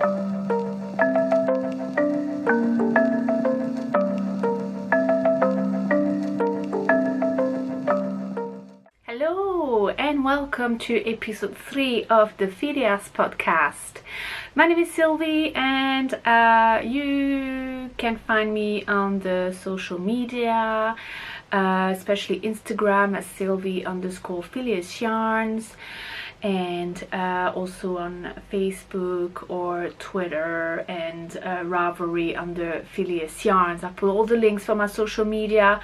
Hello and welcome to episode 3 of the Phileas podcast. My name is Sylvie and you can find me on the social media, especially Instagram as Sylvie_Phileas Yarns, and also on Facebook or Twitter and Ravelry under Phileas Yarns. I put all the links for my social media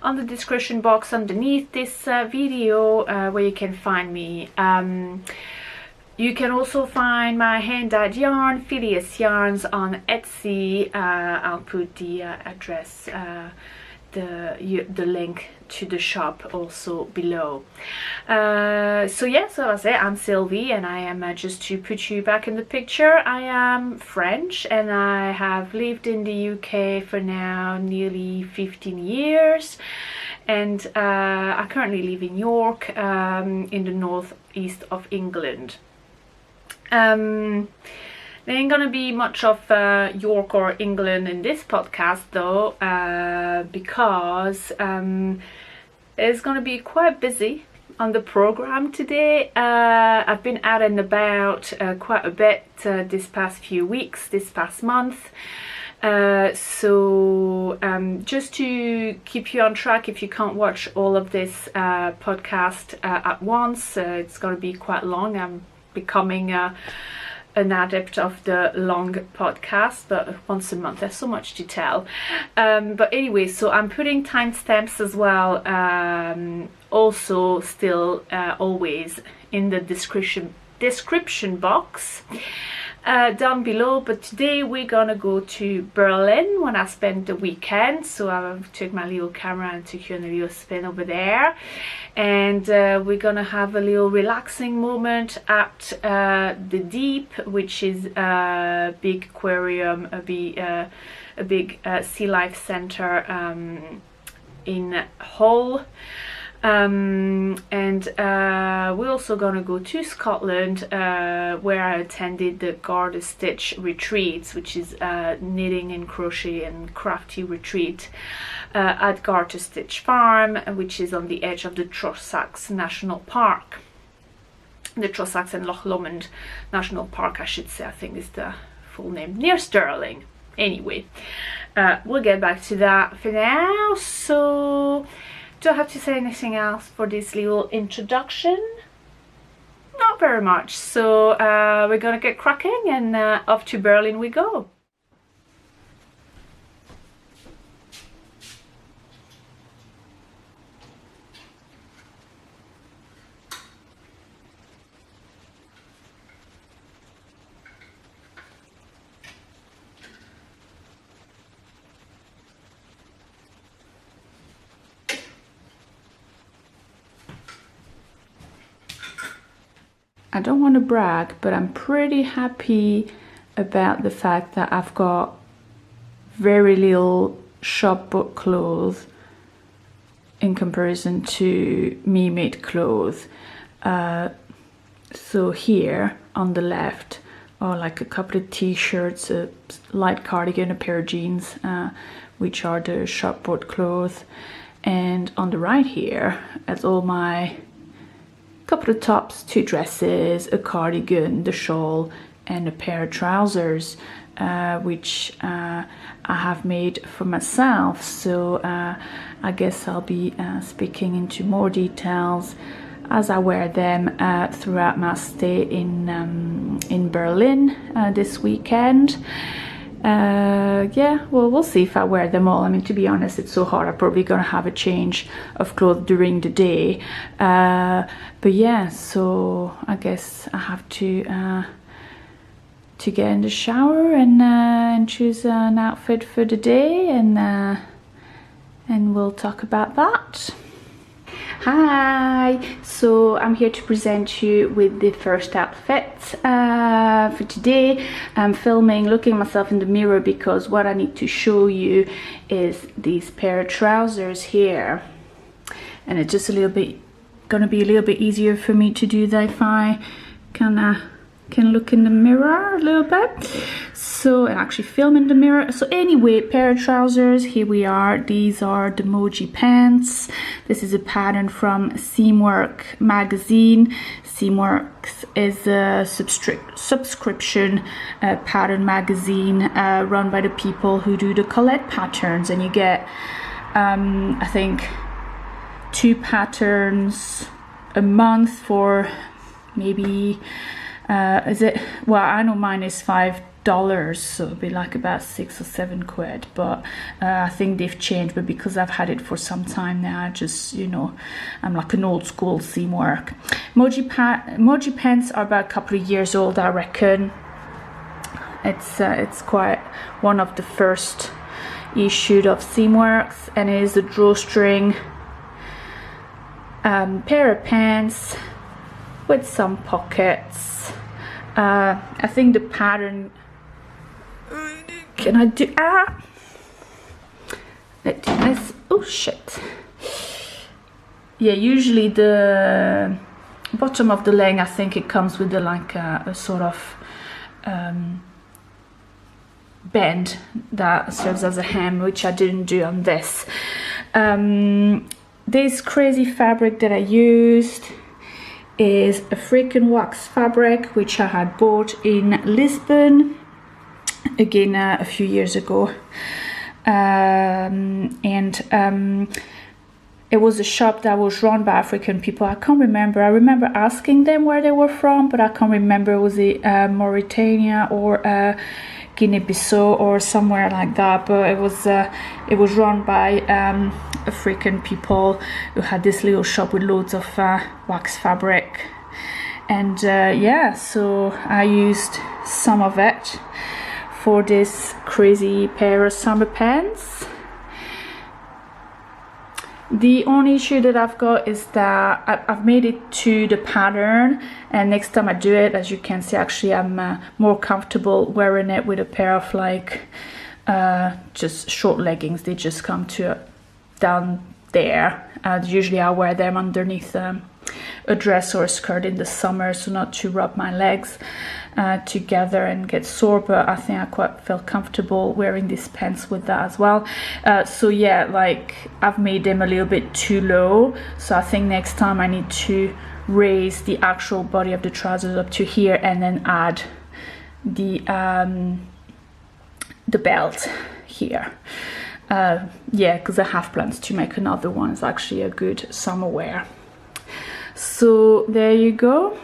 on the description box underneath this video where you can find me. You can also find my hand-dyed yarn, Phileas Yarns, on Etsy. I'll put the address, the link to the shop also below. So as I say, I'm Sylvie, and I am just to put you back in the picture, I am French and I have lived in the UK for now nearly 15 years, and I currently live in York, in the northeast of England. There ain't gonna be much of York or England in this podcast though, because it's gonna be quite busy on the program today. I've been out and about quite a bit this past few weeks, this past month. So just to keep you on track, if you can't watch all of this podcast at once, it's gonna be quite long. I'm becoming an adept of the long podcast, but once a month there's so much to tell. But anyway, so I'm putting timestamps as well, also still always in the description box down below. But today we're gonna go to Berlin when I spent the weekend, so I took my little camera and took you on a little spin over there, and we're gonna have a little relaxing moment at the Deep, which is a big aquarium, a big sea life center in Hull. And we're also gonna go to Scotland, where I attended the Gartur Stitch retreats, which is a knitting and crochet and crafty retreat at Gartur Stitch Farm, which is on the edge of the Trossachs National Park. The Trossachs and Loch Lomond National Park, I should say, I think is the full name, near Stirling. Anyway, we'll get back to that for now. So do I have to say anything else for this little introduction? Not very much. So we're gonna get cracking, and off to Berlin we go. I don't want to brag, but I'm pretty happy about the fact that I've got very little shop bought clothes in comparison to me made clothes. So here on the left are like a couple of t-shirts, a light cardigan, a pair of jeans, which are the shop bought clothes, and on the right here is all my couple of tops, 2 dresses, a cardigan, the shawl, and a pair of trousers, which I have made for myself. So I guess I'll be speaking into more details as I wear them throughout my stay in Berlin this weekend. Yeah, well, we'll see if I wear them all. I mean, to be honest, it's so hot, I'm probably gonna have a change of clothes during the day. But yeah, so I guess I have to get in the shower and choose an outfit for the day, and we'll talk about that. Hi, so I'm here to present you with the first outfit for today. I'm filming looking myself in the mirror because what I need to show you is these pair of trousers here, and it's just gonna be a little bit easier for me to do that if I kind of can look in the mirror a little bit, so, and actually film in the mirror. So anyway, pair of trousers, here we are. These are the Moji pants. This is a pattern from Seamwork magazine. Seamwork is a subscription pattern magazine run by the people who do the Colette patterns, and you get I think 2 patterns a month for maybe is it, well, I know mine is $5, so it'll be like about 6 or 7 quid, but I think they've changed. But because I've had it for some time now, I just, you know, I'm like an old school Seamwork. Moji pants are about a couple of years old, I reckon. It's quite one of the first issued of Seamworks, and it is a drawstring pair of pants with some pockets. I think the pattern, can I do, let's do this, oh shit. Yeah, usually the bottom of the leg, I think it comes with like a sort of bend that serves as a hem, which I didn't do on this. This crazy fabric that I used is African wax fabric, which I had bought in Lisbon, again a few years ago, it was a shop that was run by African people. I can't remember. I remember asking them where they were from, but I can't remember. Was it Mauritania or Guinea-Bissau or somewhere like that? But it was run by African people who had this little shop with loads of wax fabric, and yeah, so I used some of it for this crazy pair of summer pants. The only issue that I've got is that I've made it to the pattern, and next time I do it, as you can see, actually I'm more comfortable wearing it with a pair of like just short leggings. They just come to down there. Usually I wear them underneath a dress or a skirt in the summer, so not to rub my legs together and get sore, but I think I quite felt comfortable wearing these pants with that as well. So yeah, like I've made them a little bit too low, so I think next time I need to raise the actual body of the trousers up to here and then add the belt here. Yeah, because I have plans to make another one. It's actually a good summer wear. So there you go.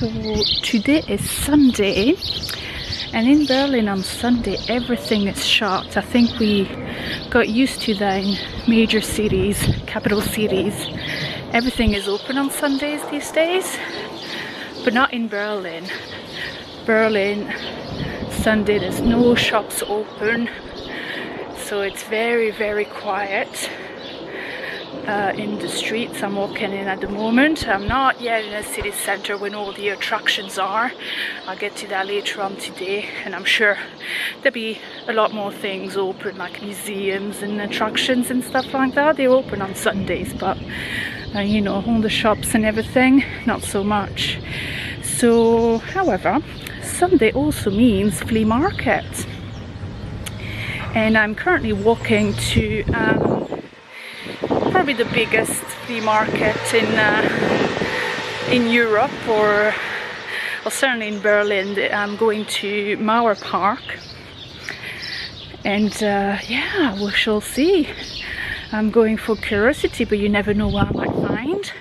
So today is Sunday, and in Berlin on Sunday everything is shut. I think we got used to that in major cities, capital cities. Everything is open on Sundays these days, but not in Berlin. Berlin, Sunday there's no shops open, so it's very, very quiet. In the streets I'm walking in at the moment. I'm not yet in a city center when all the attractions are. I'll get to that later on today, and I'm sure there'll be a lot more things open, like museums and attractions and stuff like that. They're open on Sundays, but you know, all the shops and everything, not so much. So, however, Sunday also means flea market, and I'm currently walking to probably the biggest flea market in Europe, or certainly in Berlin. I'm going to Mauer Park, and yeah, we shall see. I'm going for curiosity, but you never know what I might find.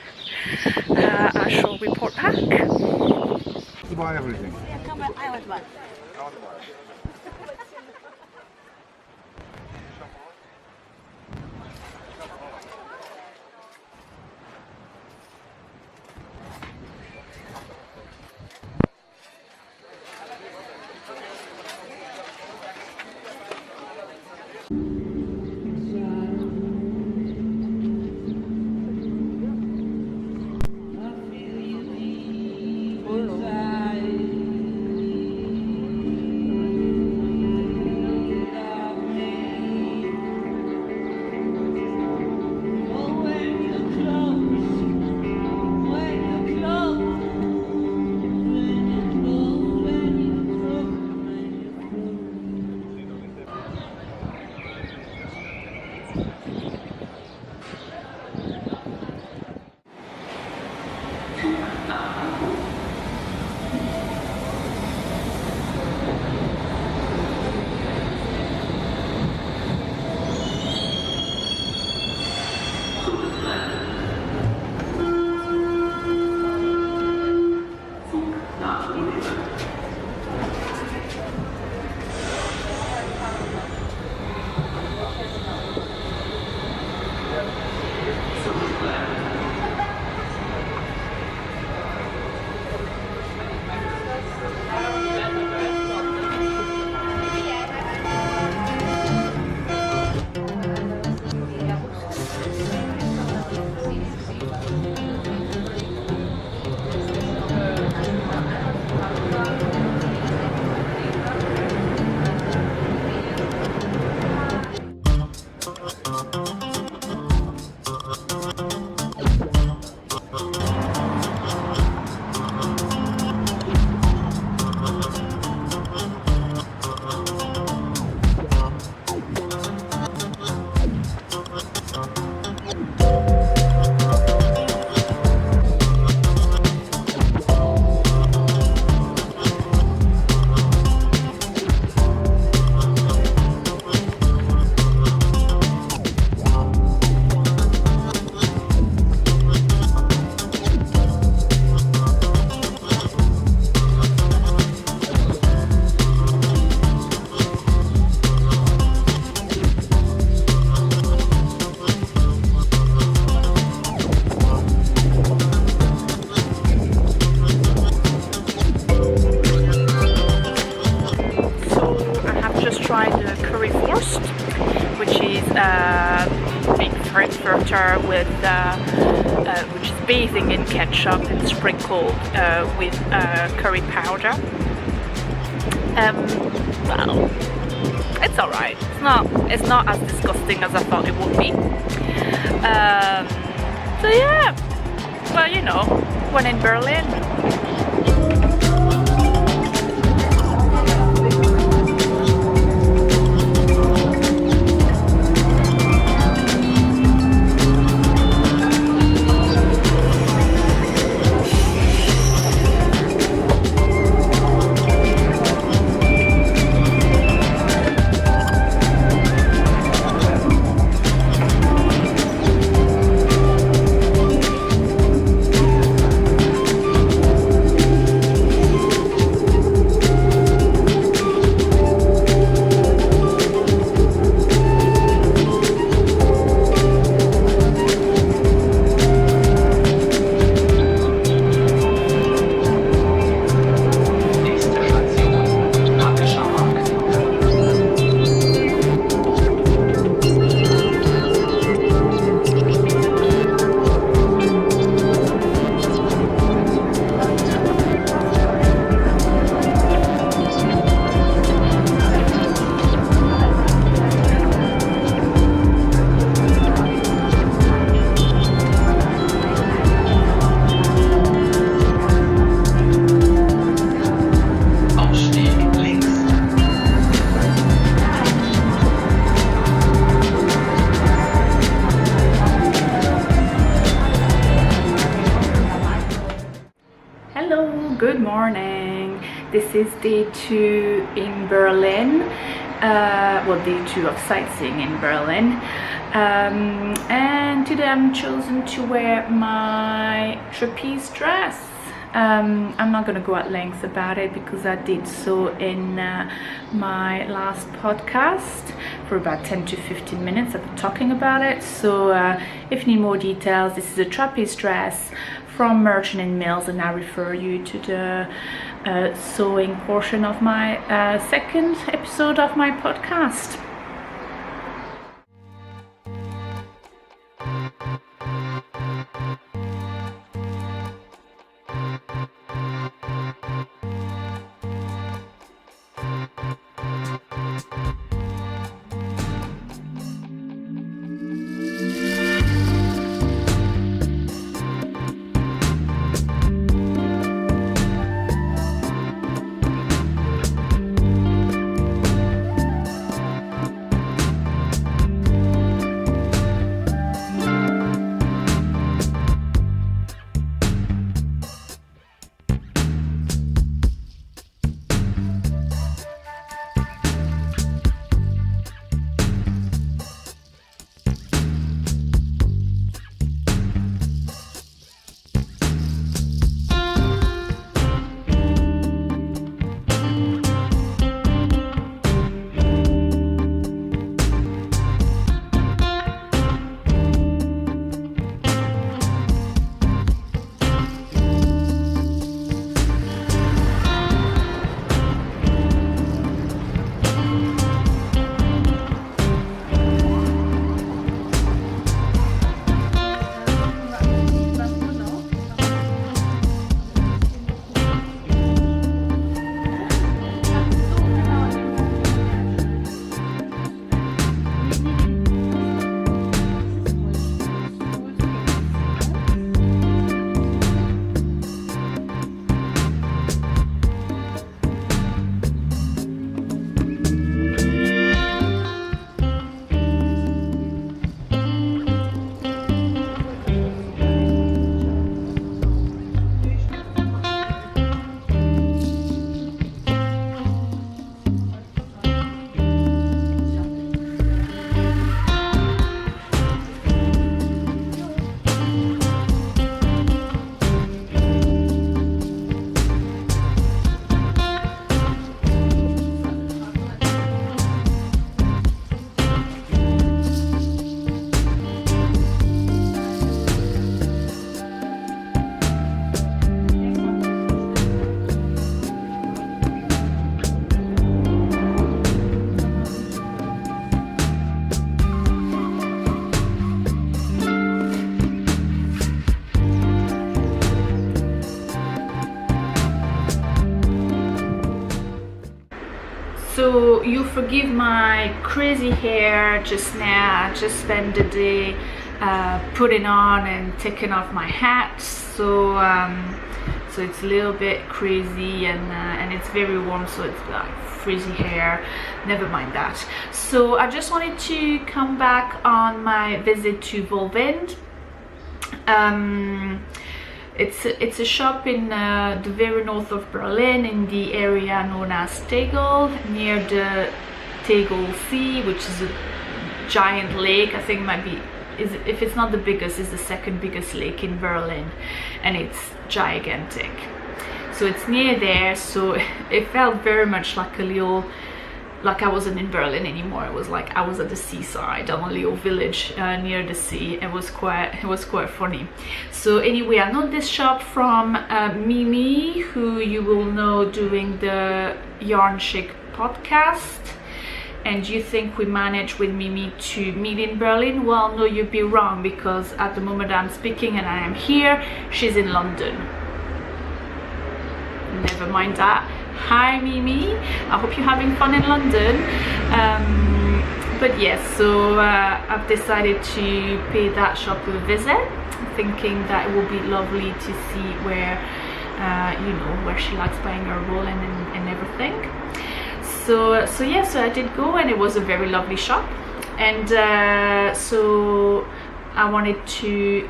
I shall report back. To buy everything. Yeah, come on, I want one. frankfurter with which is bathing in ketchup and sprinkled with curry powder. Well, it's alright. It's not as disgusting as I thought it would be. So yeah, well, you know, when in Berlin. Good morning. This is day 2 in Berlin. Well, day 2 of sightseeing in Berlin. And today I'm chosen to wear my trapeze dress. I'm not going to go at length about it because I did so in my last podcast for about 10 to 15 minutes of talking about it. So if you need more details, this is a trapeze dress from Merchant and Mills, and I refer you to the sewing portion of my second episode of my podcast. So you forgive my crazy hair just now. I just spent the day putting on and taking off my hat, so so it's a little bit crazy, and it's very warm, so it's like frizzy hair. Never mind that. So I just wanted to come back on my visit to Volvind. It's a shop in the very north of Berlin, in the area known as Tegel, near the Tegel Sea, which is a giant lake. I think might be, if it's not the biggest, it's the second biggest lake in Berlin, and it's gigantic. So it's near there, so it felt very much like a little, like I wasn't in Berlin anymore. It was like I was at the seaside on a little village near the sea. It was quite funny. So anyway, I know this shop from Mimi, who you will know doing the Yarn Chic podcast. And you think we managed with Mimi to meet in Berlin? Well, no, you'd be wrong, because at the moment I'm speaking and I am here, she's in London. Never mind that. Hi Mimi, I hope you're having fun in London. But yes, so I've decided to pay that shop a visit, thinking that it will be lovely to see where, you know, where she likes buying her wool and everything. So yeah, so I did go, and it was a very lovely shop, and so I wanted to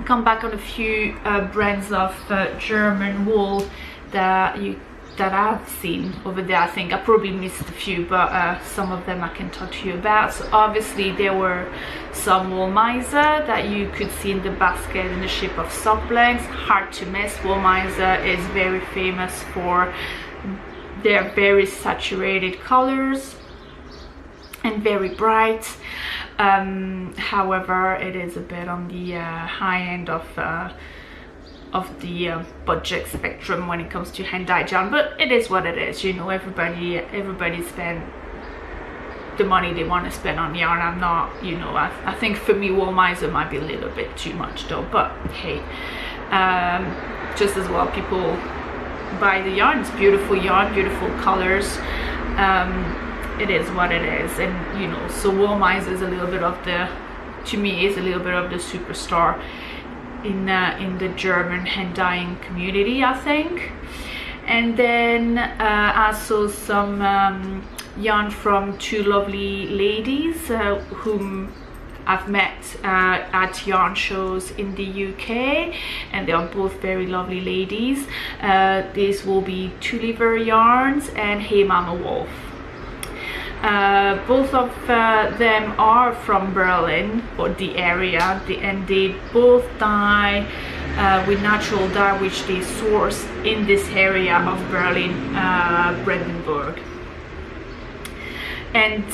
come back on a few brands of German wool that I've seen over there. I think I probably missed a few, but some of them I can talk to you about. So obviously there were some Wool Miser that you could see in the basket in the shape of sock blanks. Hard to miss. Wool Miser is very famous for their very saturated colors and very bright. However, it is a bit on the high end of the budget spectrum when it comes to hand-dyed yarn, but it is what it is. You know, everybody spend the money they want to spend on yarn. I'm not, you know, I think for me Wool Miser might be a little bit too much though, but hey, just as well people buy the yarns. Beautiful yarn, beautiful colors. It is what it is, and you know, so Wool Miser is a little bit of the, to me, is a little bit of the superstar in the German hand dyeing community, I think. And then I saw some yarn from two lovely ladies whom I've met at yarn shows in the UK, and they are both very lovely ladies. These will be Tulliver Yarns and Hey Mama Wolf. Both of them are from Berlin, or the area, and they both dye with natural dye, which they source in this area of Berlin, Brandenburg. And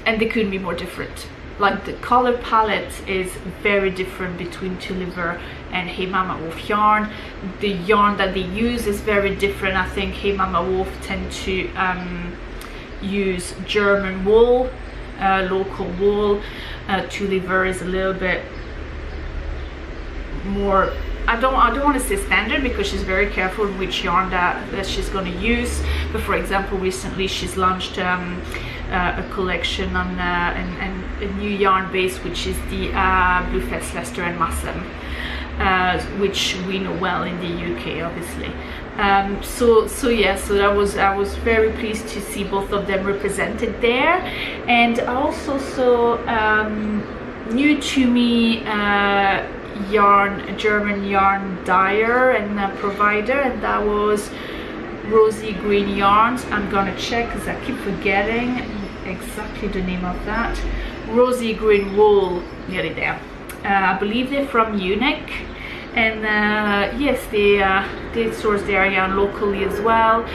they couldn't be more different. Like, the color palette is very different between Tulliver and Hey Mama Wolf yarn. The yarn that they use is very different. I think Hey Mama Wolf tend to use German wool, local wool. Tulliver is a little bit more, I don't want to say standard, because she's very careful which yarn that she's going to use. But for example, recently she's launched a collection on a new yarn base, which is the Bluefest Leicester and Massam, which we know well in the UK, obviously. So yeah, so I was very pleased to see both of them represented there. And I also saw new to me German yarn dyer and provider, and that was Rosy Green Yarns. I'm gonna check because I keep forgetting exactly the name of that. Rosy Green Wool, nearly there. I believe they're from Munich, and yes, they source their yarn locally as well.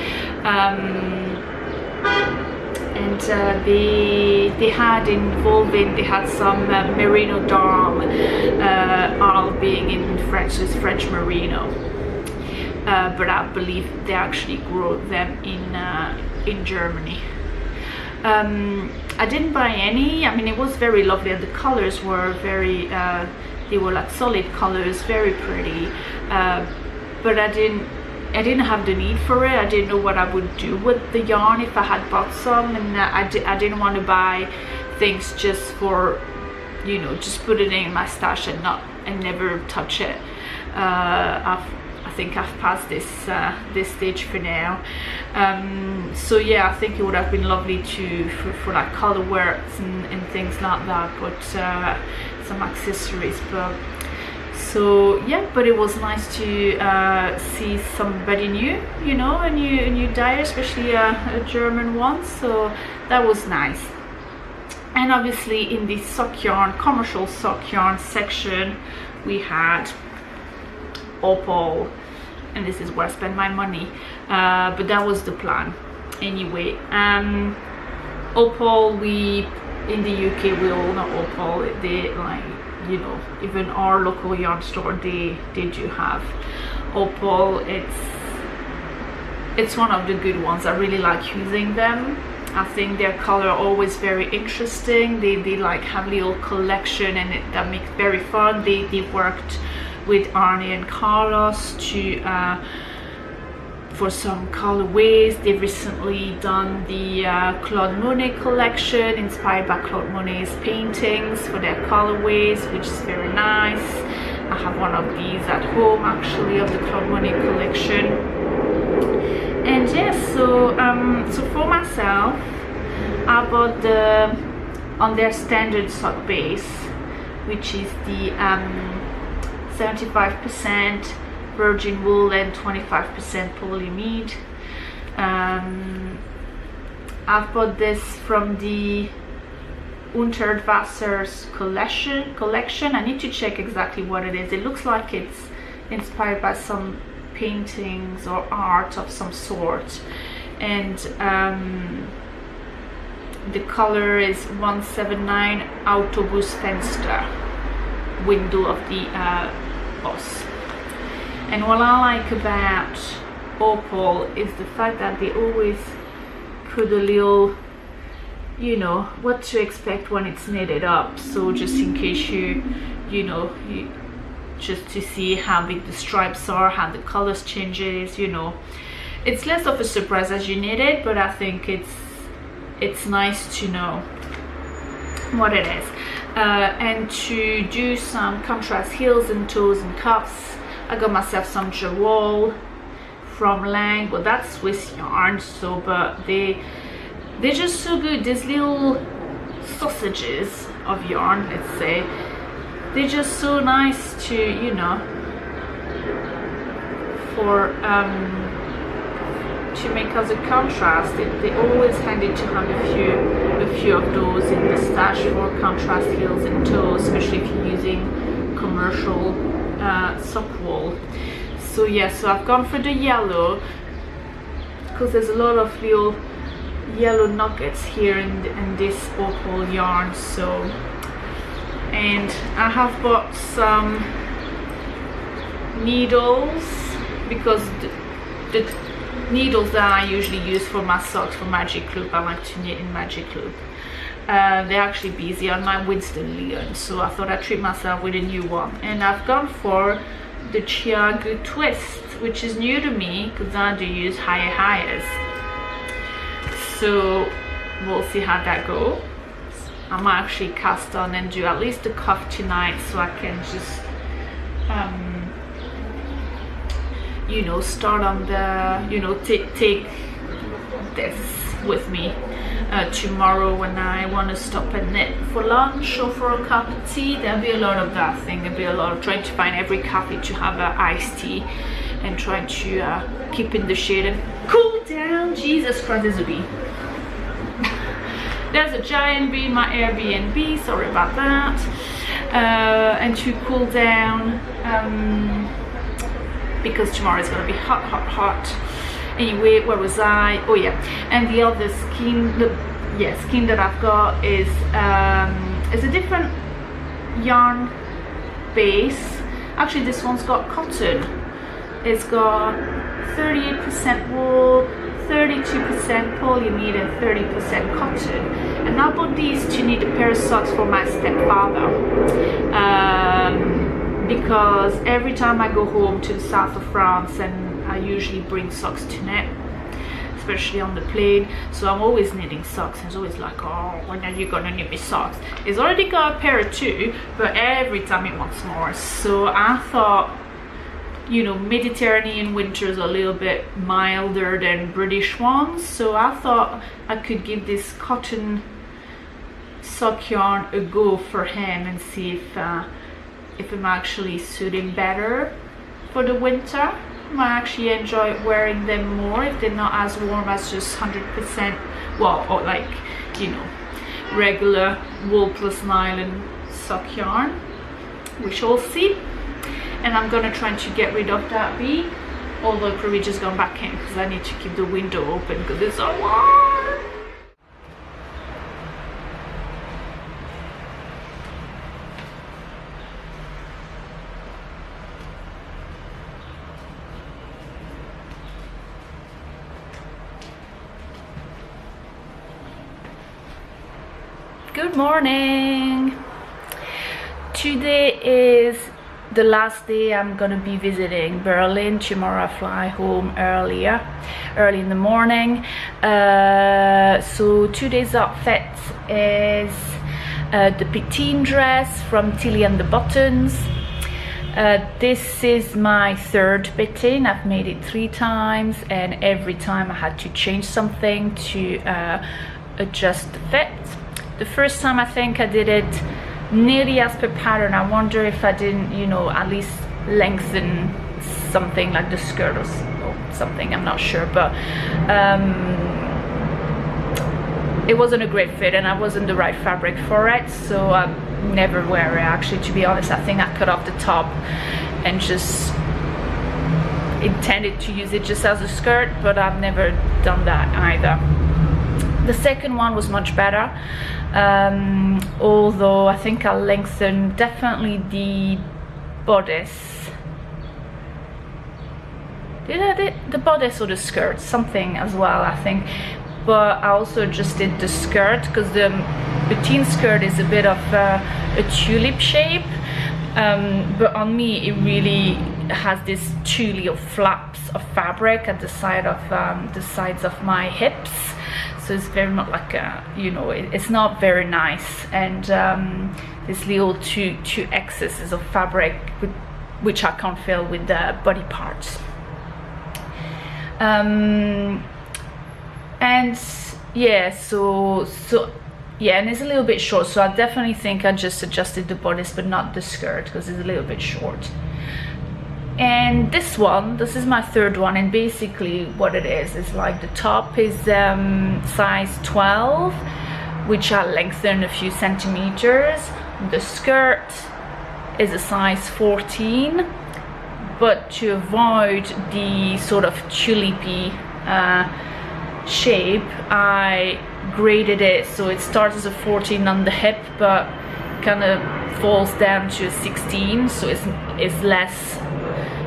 And they had in Volvind, they had some merino d'arme, arle being in French is French merino, but I believe they actually grow them in Germany. I didn't buy any. I mean, it was very lovely, and the colors were very they were like solid colors, very pretty, but I didn't I didn't have the need for it. I didn't know what I would do with the yarn if I had bought some, and I didn't want to buy things just for, you know, just put it in my stash and never touch it. I think I've passed this stage for now. So yeah, I think it would have been lovely for like color works and things like that, but some accessories. But so yeah, but it was nice to see somebody new, you know, a new dyer, especially a German one. So that was nice. And obviously in the sock yarn, commercial sock yarn section, we had Opal, and this is where I spend my money, but that was the plan anyway. Opal, we in the UK, we all know Opal. They, like, you know, even our local yarn store, they do have Opal. It's one of the good ones. I really like using them. I think their color are always very interesting. They like have a little collection, and that makes very fun. They worked with Arnie and Carlos for some colorways. They've recently done the Claude Monet collection, inspired by Claude Monet's paintings for their colorways, which is very nice. I have one of these at home, actually, of the Claude Monet collection. And yes, so for myself, I bought on their standard sock base, which is the 75% virgin wool and 25% polyamide. I've bought this from the Unterwasser's collection. I need to check exactly what it is. It looks like it's inspired by some paintings or art of some sort, and the color is 179 Autobusfenster, window of the bus. And what I like about Opal is the fact that they always put a little, you know, what to expect when it's knitted up. So just in case you just to see how big the stripes are, how the colors changes, you know. It's less of a surprise as you knit it, but I think it's nice to know what it is. And to do some contrast heels and toes and cuffs, I got myself some Jawol from Lang. Well, that's Swiss yarn, so but they're just so good. These little sausages of yarn, let's say, they're just so nice to, you know, for to make as a contrast. They always handy to have a few of those in the stash for contrast heels and toes, especially if you're using commercial sock wool. So yeah, so I've gone for the yellow because there's a lot of little yellow nuggets here in this Opal yarn. So, and I have bought some needles because the needles that I usually use for my socks for Magic Loop, I like to knit in Magic Loop. They're actually busy on my Winston Leon, so I thought I'd treat myself with a new one. And I've gone for the Chiagu Twist, which is new to me because I do use higher. So we'll see how that goes. I might actually cast on and do at least the cuff tonight, so I can just you know, start on the, you know, take this with me tomorrow when I want to stop and knit for lunch or for a cup of tea. There'll be a lot of that thing. There'll be a lot of trying to find every cafe to have an iced tea and trying to keep in the shade and cool down. Jesus Christ, there's a bee. There's a giant bee in my Airbnb, sorry about that. And to cool down because tomorrow is going to be hot, hot, hot. Anyway, where was I? Oh yeah, and the other skein, skein that I've got is a different yarn base. Actually, this one's got cotton. It's got 38% wool, 32% polyamide and 30% cotton. And I bought these to knit a pair of socks for my stepfather, because every time I go home to the south of France and I usually bring socks to knit, especially on the plane. So I'm always knitting socks, and it's always like, oh, when are you gonna knit me socks? It's already got a pair of two, but every time it wants more. So I thought, you know, Mediterranean winters are a little bit milder than British ones, so I thought I could give this cotton sock yarn a go for him and see if I'm actually suiting better for the winter. I might actually enjoy wearing them more if they're not as warm as just 100%, well, or like, you know, regular wool plus nylon sock yarn. We shall see. And I'm gonna try to get rid of that bee, although probably just gone back in because I need to keep the window open because it's so warm. Good morning. Today is the last day I'm gonna be visiting Berlin. Tomorrow I fly home early in the morning. So today's outfit is the Petite dress from Tilly and the Buttons. This is my third Petite. I've made it 3 times, and every time I had to change something to adjust the fit. The first time I think I did it nearly as per pattern. I wonder if I didn't, you know, at least lengthen something like the skirt or something, I'm not sure, but it wasn't a great fit and I wasn't the right fabric for it, so I never wear it actually, to be honest. I think I cut off the top and just intended to use it just as a skirt, but I've never done that either. The second one was much better, although I think I lengthened definitely the bodice. Did I do the bodice or the skirt? Something as well, I think. But I also just did the skirt because the Petite skirt is a bit of a tulip shape, but on me it really has this tulip or flaps of fabric at the side of the sides of my hips. So it's very much like a, you know, it's not very nice, and this little two excesses of fabric which I can't fill with the body parts. And yeah, so yeah, and it's a little bit short, so I definitely think I just adjusted the bodice but not the skirt because it's a little bit short. And this is my third one, and basically what it is like the top is size 12, which I lengthened a few centimeters. The skirt is a size 14, but to avoid the sort of tulipy shape, I graded it so it starts as a 14 on the hip but kind of falls down to a 16, so it's less,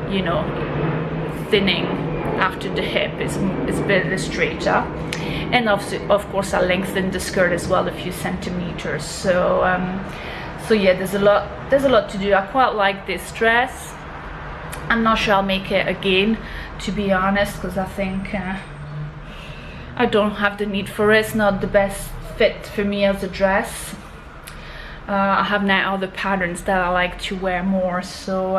you know, thinning after the hip. It's a bit straighter, and of course I lengthened the skirt as well a few centimeters. So yeah, there's a lot to do. I quite like this dress. I'm not sure I'll make it again, to be honest, because I think I don't have the need for it. It's not the best fit for me as a dress. I have now other patterns that I like to wear more, so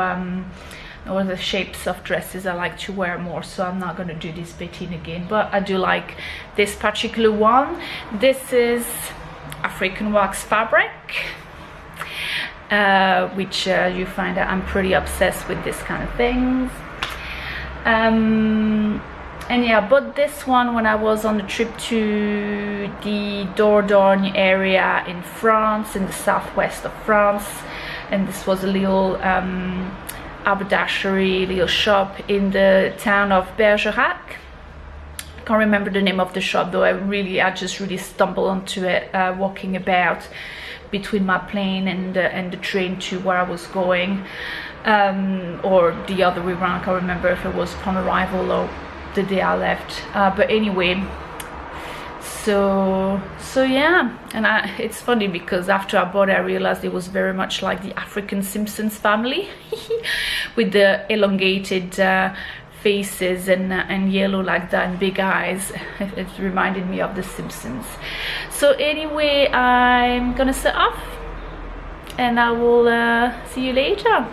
or the shapes of dresses I like to wear more, so I'm not going to do this Petite again, but I do like this particular one. This is African wax fabric, which you find that I'm pretty obsessed with this kind of things. And yeah, I bought this one when I was on the trip to the Dordogne area in France, in the southwest of France, and this was a little haberdashery little shop in the town of Bergerac. I can't remember the name of the shop though. I just really stumbled onto it walking about between my plane and the train to where I was going, or the other way around. I can't remember if it was upon arrival or the day I left, but anyway, so yeah. And it's funny because after I bought it I realized it was very much like the African Simpsons family with the elongated faces and yellow like that and big eyes. It reminded me of The Simpsons. So anyway, I'm gonna set off and I will see you later.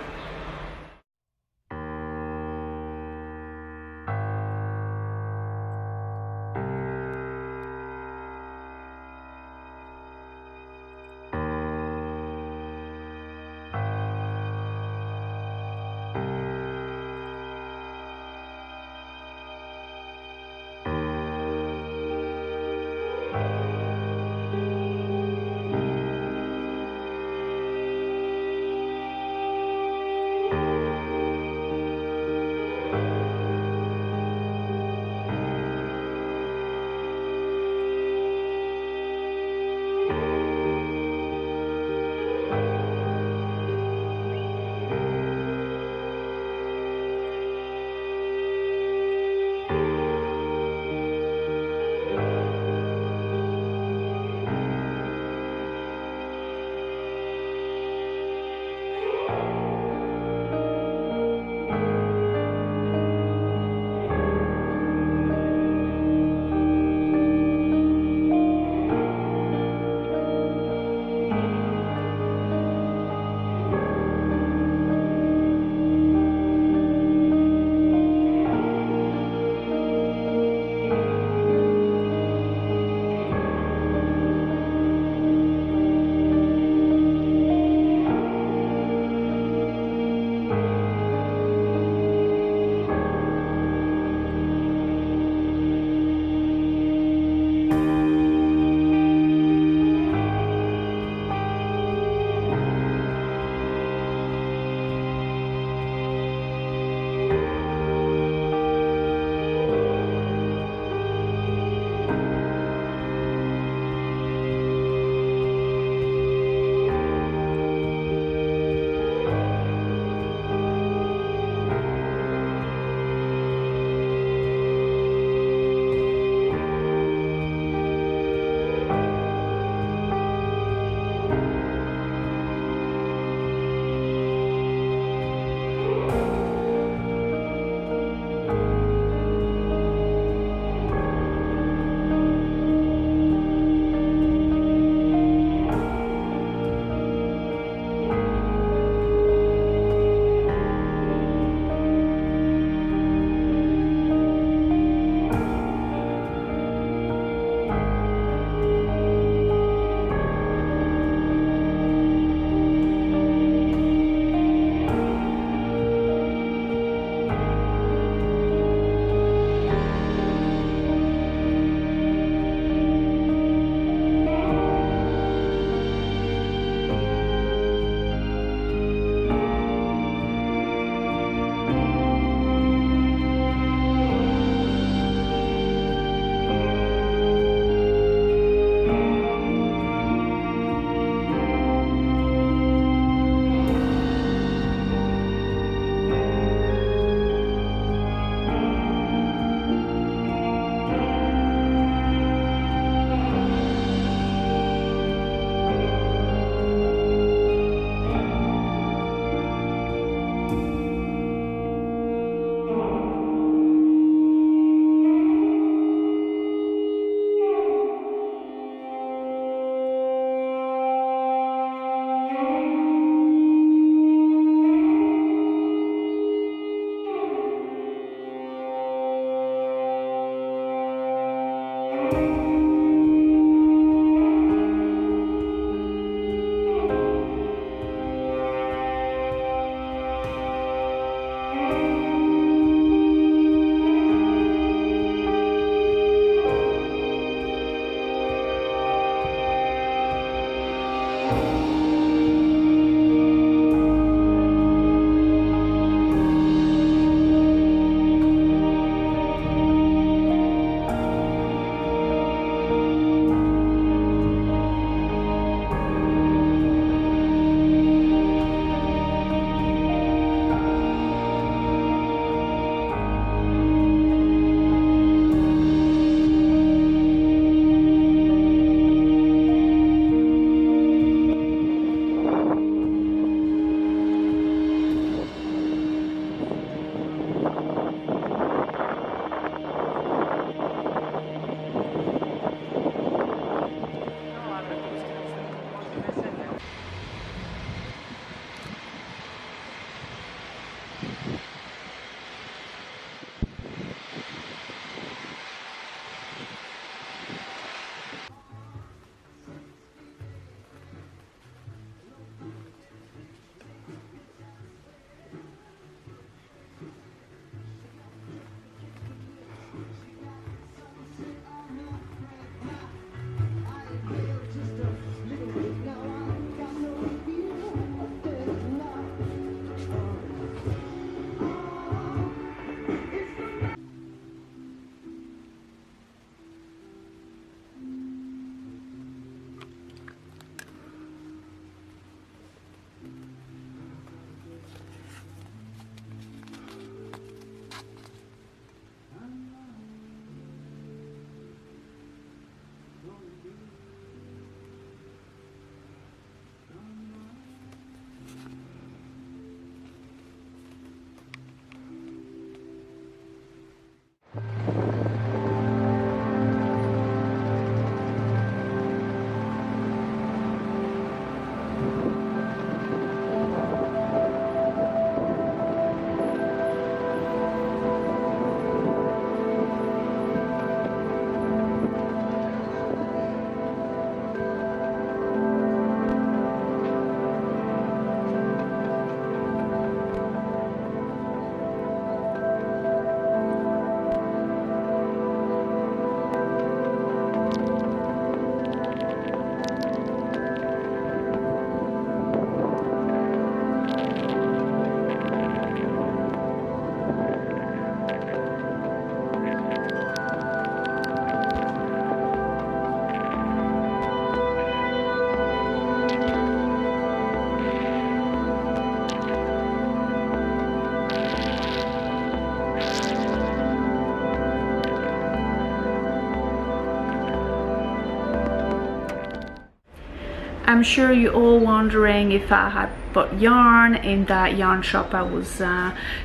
I'm sure you're all wondering if I had bought yarn in that yarn shop I was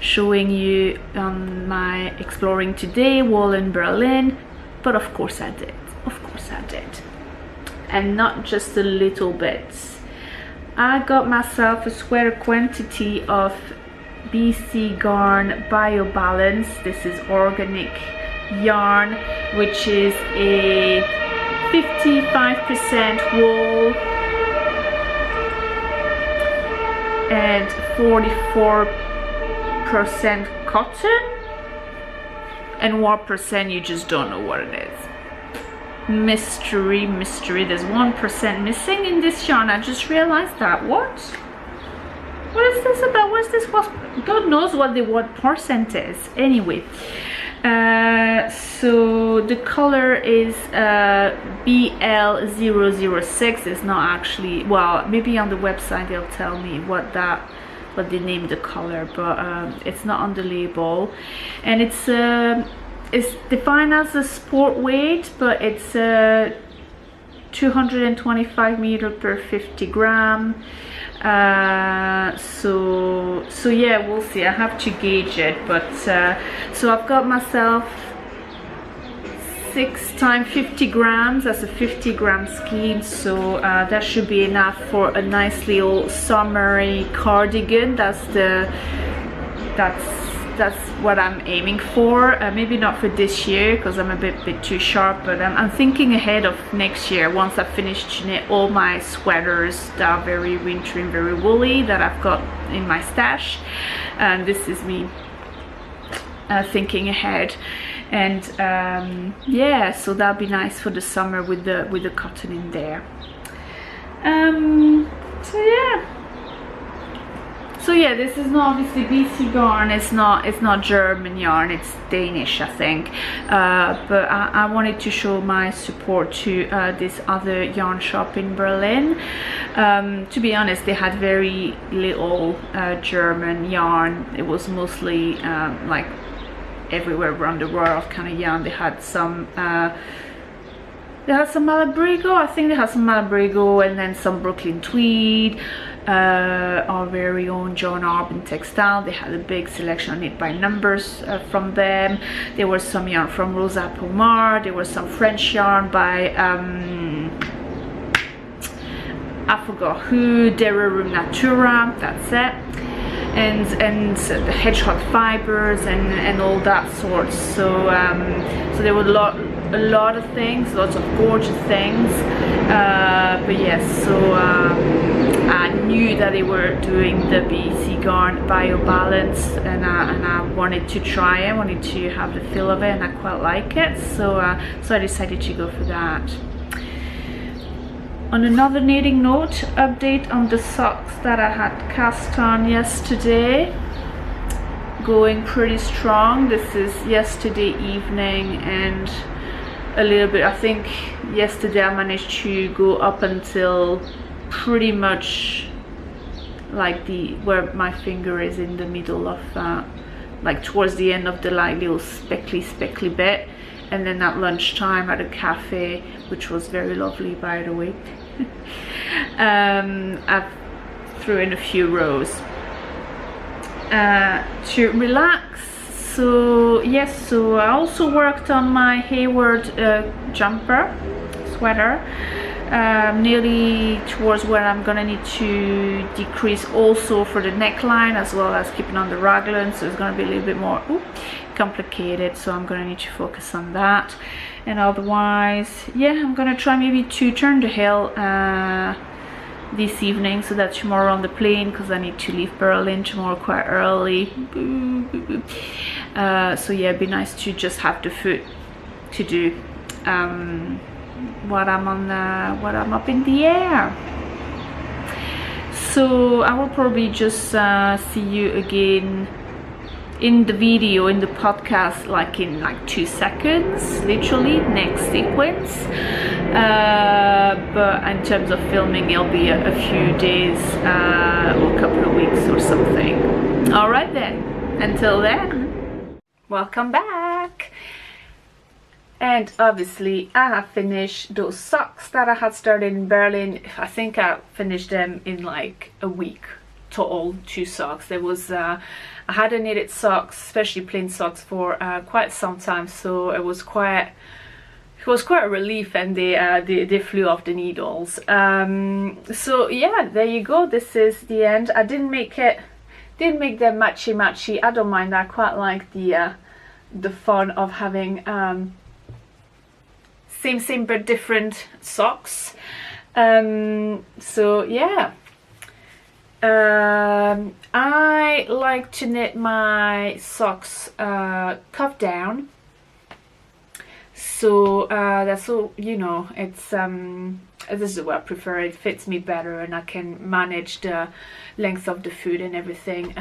showing you on my Exploring Today wall in Berlin, but of course I did. Of course I did. And not just a little bit. I got myself a square quantity of BC Yarn BioBalance. This is organic yarn, which is a 55% wool and 44% cotton, and what percent you just don't know what it is. Mystery. There's 1% missing in this yarn. I just realized that. What is this about? What is this? God knows what the 1% is. Anyway, so the color is BL006. It's not actually, well, maybe on the website they'll tell me what they named the color, but it's not on the label. And it's defined as a sport weight, but it's 225 meter per 50 gram. So yeah, we'll see. I have to gauge it, but so I've got myself 6 times 50 grams. That's a 50 gram skein, so that should be enough for a nice little summery cardigan. That's what I'm aiming for. Maybe not for this year because I'm a bit too sharp, but I'm thinking ahead of next year once I've finished to knit all my sweaters that are very wintry and very woolly that I've got in my stash. And this is me thinking ahead. And yeah, so that'll be nice for the summer with the cotton in there. So yeah, this is not obviously BC yarn. It's not German yarn. It's Danish, I think. But I wanted to show my support to this other yarn shop in Berlin. To be honest, they had very little German yarn. It was mostly like everywhere around the world kind of yarn. They had some Malabrigo. I think they had some Malabrigo, and then some Brooklyn tweed. Our very own John Arbin textile. They had a big selection of knit by numbers from them. There was some yarn from Rosa Pomar. There was some French yarn by I forgot who, Derarum Natura, that's it. And the hedgehog fibers and all that sort. So so there were a lot of things, lots of gorgeous things. But yes, so I knew that they were doing the BC Yarn BioBalance, and I wanted to try it. I wanted to have the feel of it, and I quite like it. So so I decided to go for that. On another knitting note, update on the socks that I had cast on yesterday. Going pretty strong. This is yesterday evening, and a little bit, I think yesterday I managed to go up until pretty much like where my finger is in the middle of like towards the end of the like little speckly bit. And then at lunchtime at a cafe, which was very lovely by the way, I threw in a few rows to relax. So yes, so I also worked on my Hayward jumper sweater, nearly towards where I'm gonna need to decrease also for the neckline, as well as keeping on the raglan. So it's gonna be a little bit more complicated, so I'm gonna need to focus on that. And otherwise, yeah, I'm gonna try maybe to turn the hill this evening, so that tomorrow on the plane, because I need to leave Berlin tomorrow quite early. So yeah, it'd be nice to just have the foot to do what I'm up in the air. So I will probably just see you again in the video, in the podcast, like in like 2 seconds, literally next sequence. But in terms of filming, it'll be a few days or a couple of weeks or something. All right then, until then, welcome back. And obviously I have finished those socks that I had started in Berlin. I think I finished them in like a week total, 2 socks. There was I hadn't knitted socks, especially plain socks, for quite some time, so it was quite a relief, and they flew off the needles. So yeah, there you go. This is the end. I didn't make them matchy. I don't mind. I quite like the fun of having same but different socks. So yeah, I like to knit my socks cuff down, so that's all, you know, it's this is what I prefer. It fits me better, and I can manage the length of the foot and everything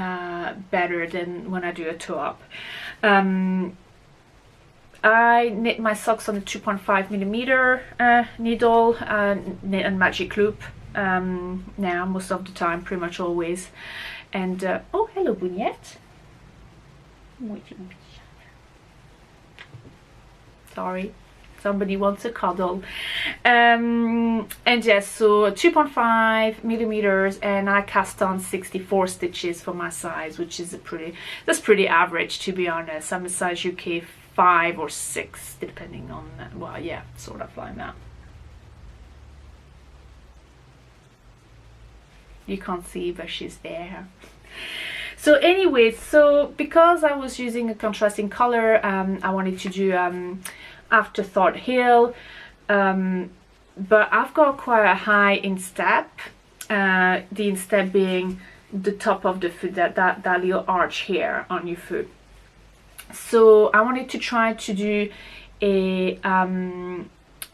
better than when I do a toe-up. I knit my socks on a 2.5mm needle, knit and magic loop now most of the time, pretty much always. And oh, hello Bunyet. Sorry, somebody wants a cuddle. And yes, so 2.5mm, and I cast on 64 stitches for my size, which is that's pretty average, to be honest. I'm a size UK 5 or 6, depending on, well, yeah, sort of like that. You can't see, but she's there. So anyway, so because I was using a contrasting color, I wanted to do Afterthought Hill, but I've got quite a high instep, the instep being the top of the foot, that little arch here on your foot. So I wanted to try to do a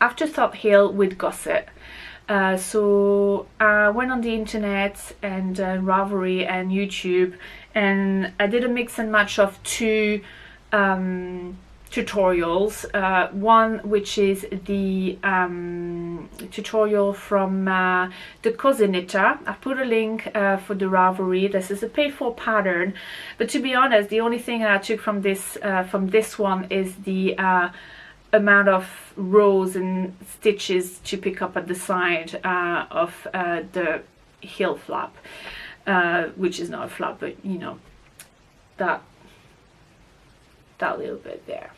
Afterthought Hill with gusset. So I went on the internet and Ravelry and YouTube, and I did a mix and match of 2 tutorials. One which is the tutorial from the Cozy Knitter. I put a link for the Ravelry. This is a paid-for pattern, but to be honest, the only thing I took from this one is the amount of rows and stitches to pick up at the side of the heel flap, which is not a flap, but you know, that little bit there,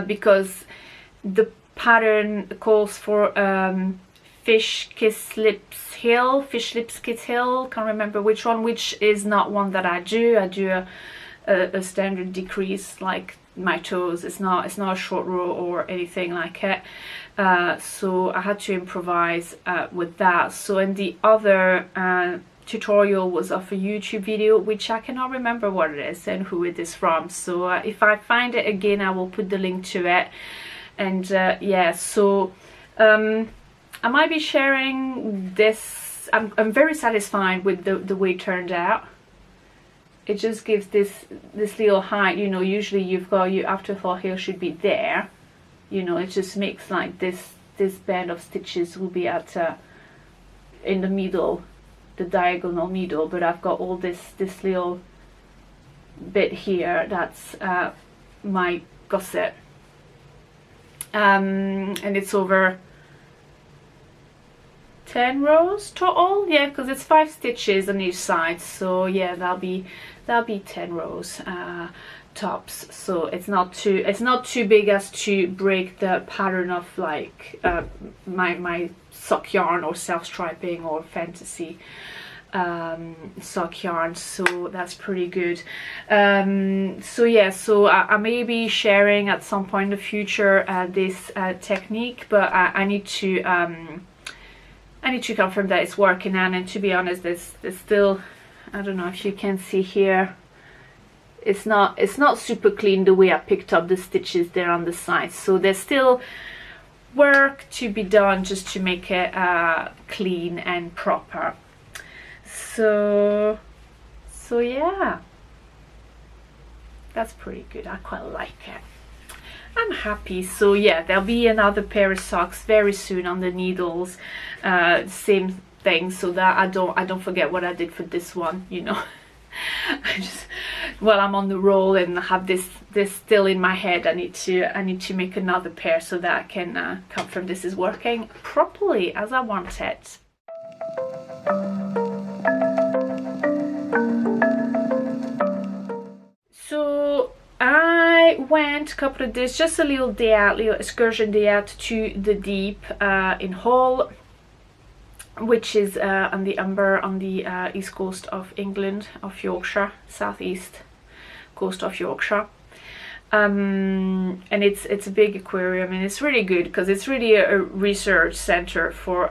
because the pattern calls for fish lips heel, can't remember which one, which is not one that I do. I do a standard decrease, like my toes. It's not a short row or anything like it, so I had to improvise with that. So, and the other tutorial was of a YouTube video, which I cannot remember what it is and who it is from, so if I find it again, I will put the link to it. And yeah, so I might be sharing this. I'm very satisfied with the way it turned out. It just gives this little height, you know. Usually you've got your Afterthought Hill should be there, you know. It just makes like this band of stitches will be at in the middle, the diagonal middle, but I've got all this little bit here that's my gusset, and it's over 10 rows total, yeah, because it's 5 stitches on each side, so yeah, that'll be 10 rows tops. So it's not too big as to break the pattern of like my sock yarn or self-striping or fantasy sock yarn, so that's pretty good. So yeah, so I may be sharing at some point in the future this technique, but I need to confirm that it's working. And to be honest, there's still, I don't know if you can see here, it's not super clean the way I picked up the stitches there on the side, so there's still work to be done just to make it clean and proper. So yeah, that's pretty good. I quite like it. I'm happy. So yeah, there'll be another pair of socks very soon on the needles, same thing, so that I don't forget what I did for this one, you know. While I'm on the roll and have this still in my head, I need to make another pair so that I can confirm this is working properly as I want it. So I went a couple of days, just a little day out, little excursion day out to the Deep in Hull, which is on the Humber, on the east coast of England, of Yorkshire, southeast coast of Yorkshire. And it's a big aquarium, and it's really good because it's really a research center for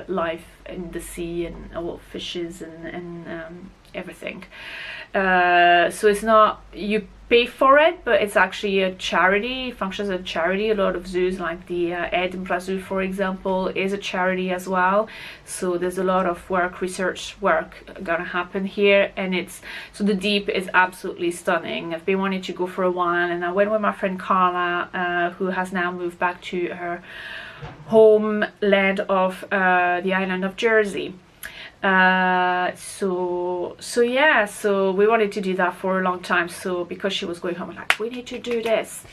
life in the sea and all fishes and everything. So it's not, you pay for it, but it's actually a charity. It functions as a charity. A lot of zoos, like the Edinburgh Zoo, for example, is a charity as well. So there's a lot of research work gonna happen here, and so the Deep is absolutely stunning. I've been wanting to go for a while, and I went with my friend Carla, who has now moved back to her homeland of the island of Jersey. So yeah, so we wanted to do that for a long time. So because she was going home, I'm like, we need to do this.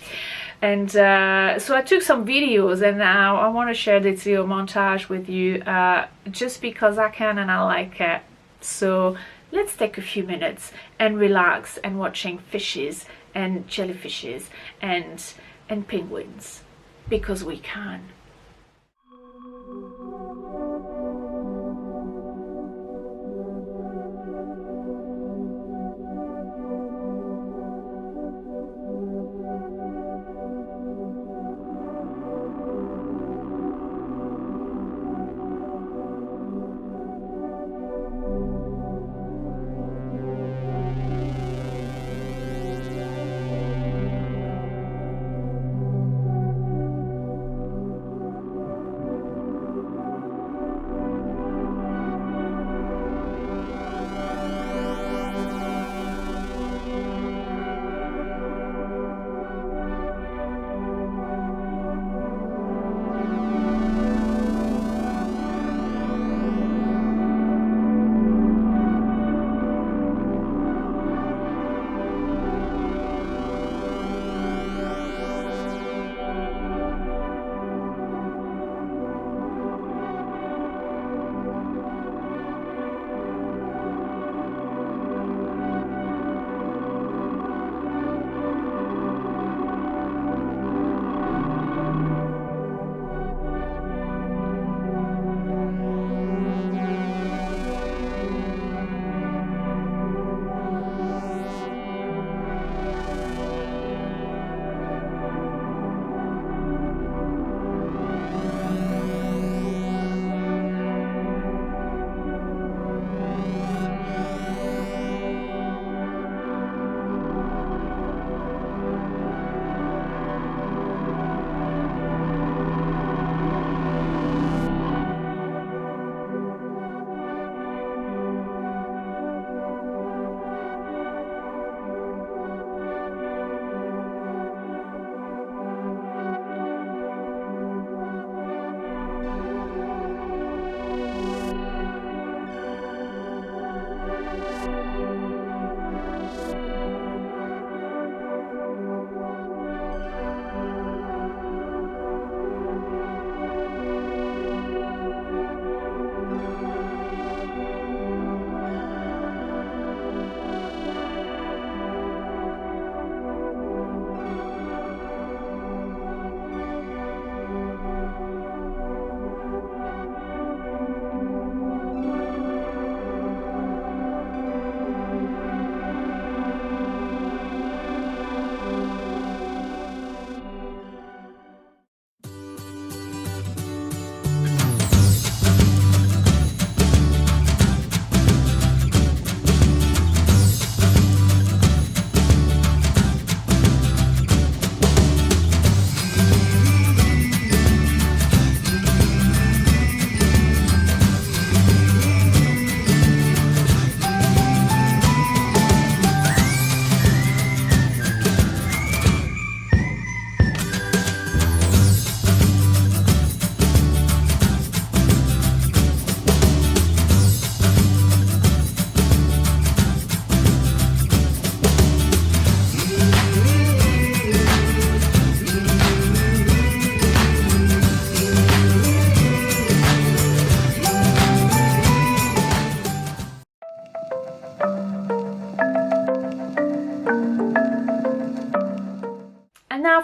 And so I took some videos, and now I want to share this little montage with you, just because I can and I like it. So let's take a few minutes and relax and watching fishes and jellyfishes and penguins, because we can.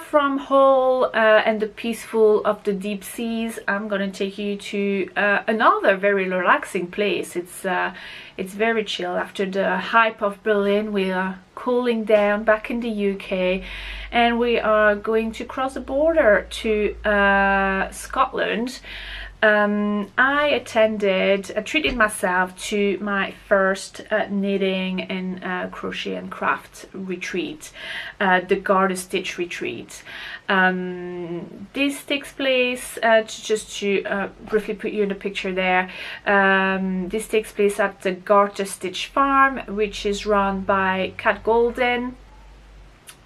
from Hull and the peaceful of the deep seas, I'm gonna take you to another very relaxing place. It's very chill. After the hype of Berlin, we are cooling down back in the UK, and we are going to cross the border to Scotland. I treated myself to my first knitting and crochet and craft retreat, the Garter Stitch retreat. This takes place, to briefly put you in the picture there, this takes place at the Gartur Stitch farm, which is run by Kat Golden,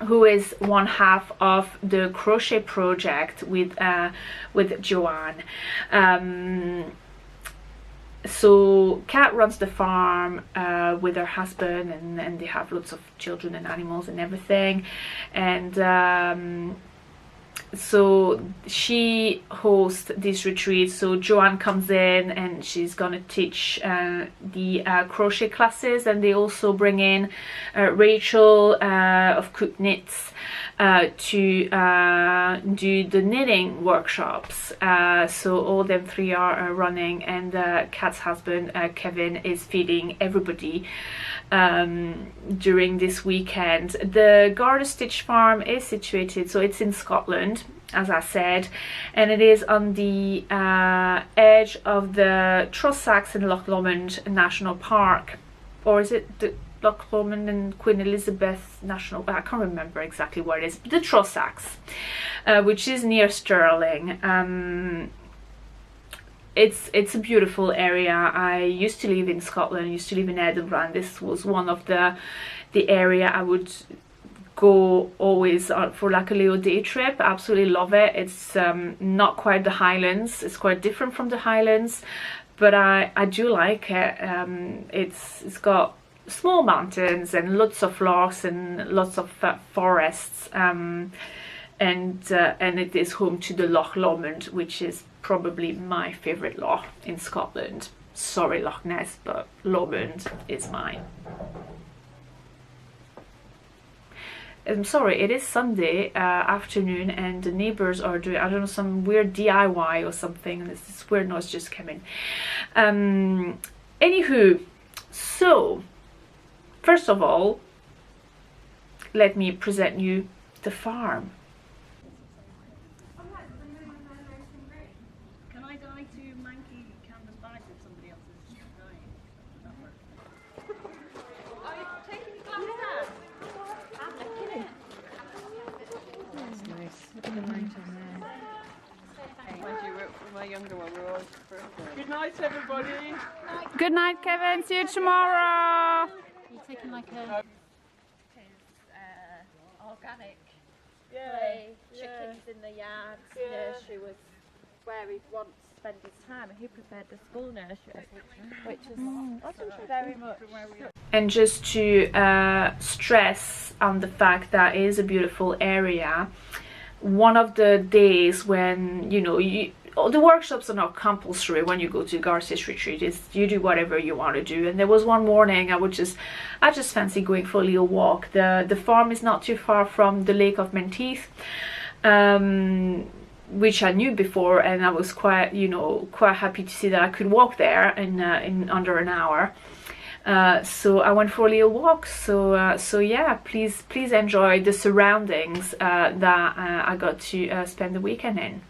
who is one half of the crochet project with Joanne. So Kat runs the farm with her husband, and they have lots of children and animals and everything, and so she hosts this retreat. So Joanne comes in and she's gonna teach the crochet classes, and they also bring in Rachel of Cook Knits to do the knitting workshops. So all them three are running, and Kat's husband Kevin is feeding everybody during this weekend. The Garter Stitch farm is situated, so it's in Scotland, as I said, and it is on the edge of the Trossachs and Loch Lomond National Park, or is it the Loch Lomond and Queen Elizabeth National? I can't remember exactly what it is. The Trossachs, which is near Stirling. It's a beautiful area. I used to live in Scotland, used to live in Edinburgh, and this was one of the area I would go always for like a little day trip. Absolutely love it. It's not quite the Highlands, it's quite different from the Highlands, but I do like it. It's got small mountains and lots of lochs and lots of forests, and it is home to the Loch Lomond, which is probably my favorite loch in Scotland. Sorry Loch Ness, but Lomond is mine. I'm sorry, it is Sunday afternoon, and the neighbors are doing, I don't know, some weird DIY or something. This weird noise just came in. Anywho, so first of all, let me present you the farm. Can I dye two manky canvas bags if somebody else is dyeing? Are you taking the glasses out? That's nice. Look at the mountain there. Mind you, my younger one, we're always birthday. Good night, everybody. Good night, Kevin. See you tomorrow. You're taking like a organic play, chickens in the yard, nursery was where he'd once spend his time, and he prepared the school nursery, which is very much. And just to stress on the fact that it is a beautiful area, one of the days when, you know, the workshops are not compulsory when you go to Gartus retreat, is you do whatever you want to do. And there was one morning I just fancy going for a little walk. The farm is not too far from the Lake of Menteith, which I knew before, and I was quite happy to see that I could walk there in under an hour. So I went for a little walk. So yeah, please enjoy the surroundings that I got to spend the weekend in.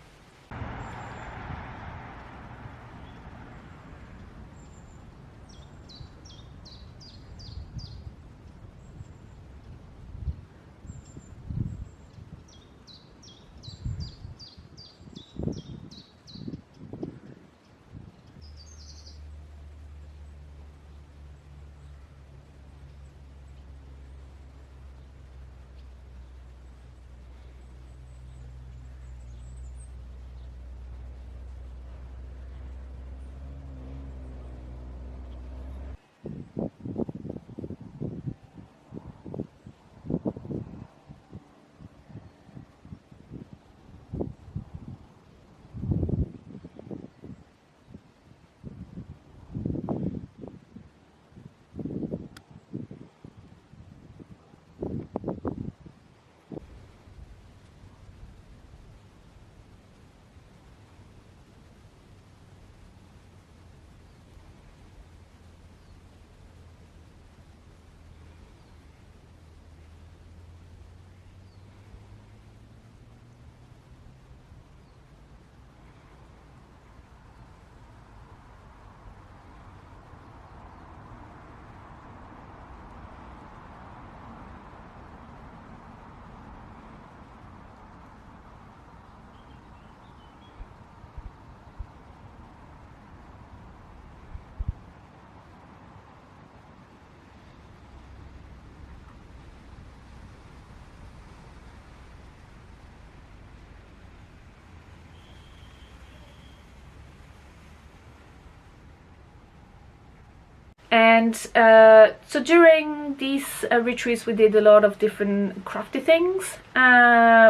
And so during these retreats we did a lot of different crafty things.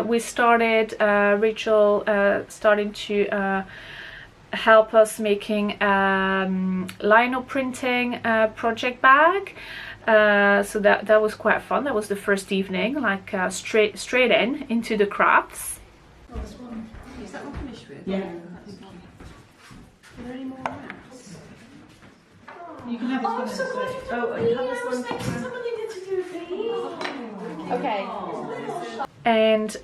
We started, Rachel starting to help us making lino printing project bag. So that was quite fun. That was the first evening, like straight into the crafts. Oh, this one. Is that one finished with? Yeah. Are there any more wraps? You can have this one. Oh, you have this one. Somebody need to do these. Okay. And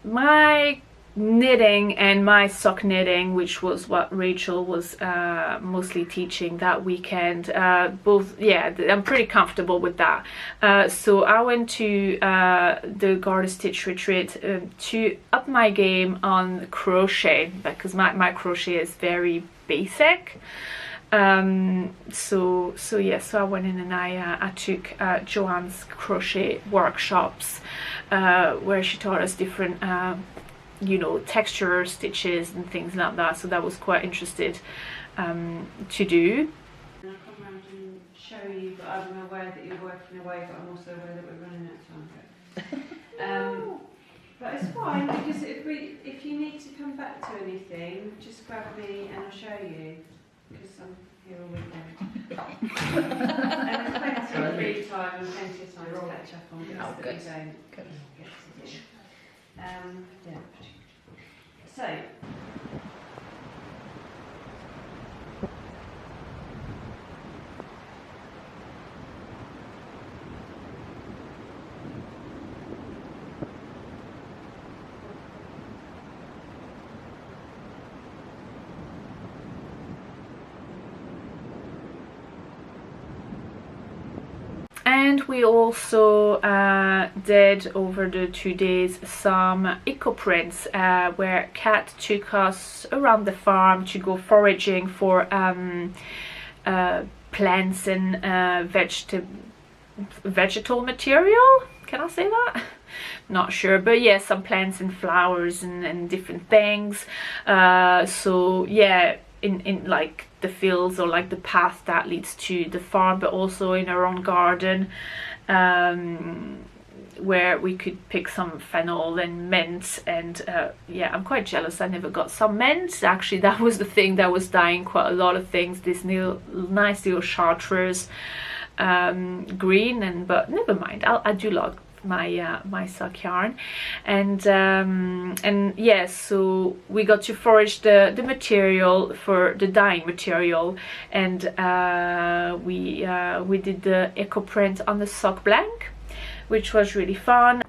my knitting and my sock knitting, which was what Rachel was mostly teaching that weekend, both, yeah, I'm pretty comfortable with that. So I went to the Garter Stitch retreat to up my game on crochet, because my crochet is very basic. So I went in and I took Joanne's crochet workshops, where she taught us different you know, texture stitches and things like that, so that was quite interested to do. I'll come around and show you, but I'm aware that you're working away, but I'm also aware that we're running out of time. But it's fine, because if you need to come back to anything, just grab me and I'll show you, because I'm here all weekend. And there's plenty of free time and plenty of time to catch up on bits that we don't get to do. Yeah. So, And we also did over the 2 days some eco prints, where Kat took us around the farm to go foraging for plants and vegetal material. Can I say that? Not sure, but yeah, some plants and flowers and different things. So yeah, in like the fields, or like the path that leads to the farm, but also in our own garden, where we could pick some fennel and mint. And yeah, I'm quite jealous I never got some mint. Actually, that was the thing that was dying quite a lot of things, this new nice little chartreuse green, but never mind, I do love my sock yarn. And yeah, so we got to forage the material for the dyeing material, and we did the eco print on the sock blank, which was really fun.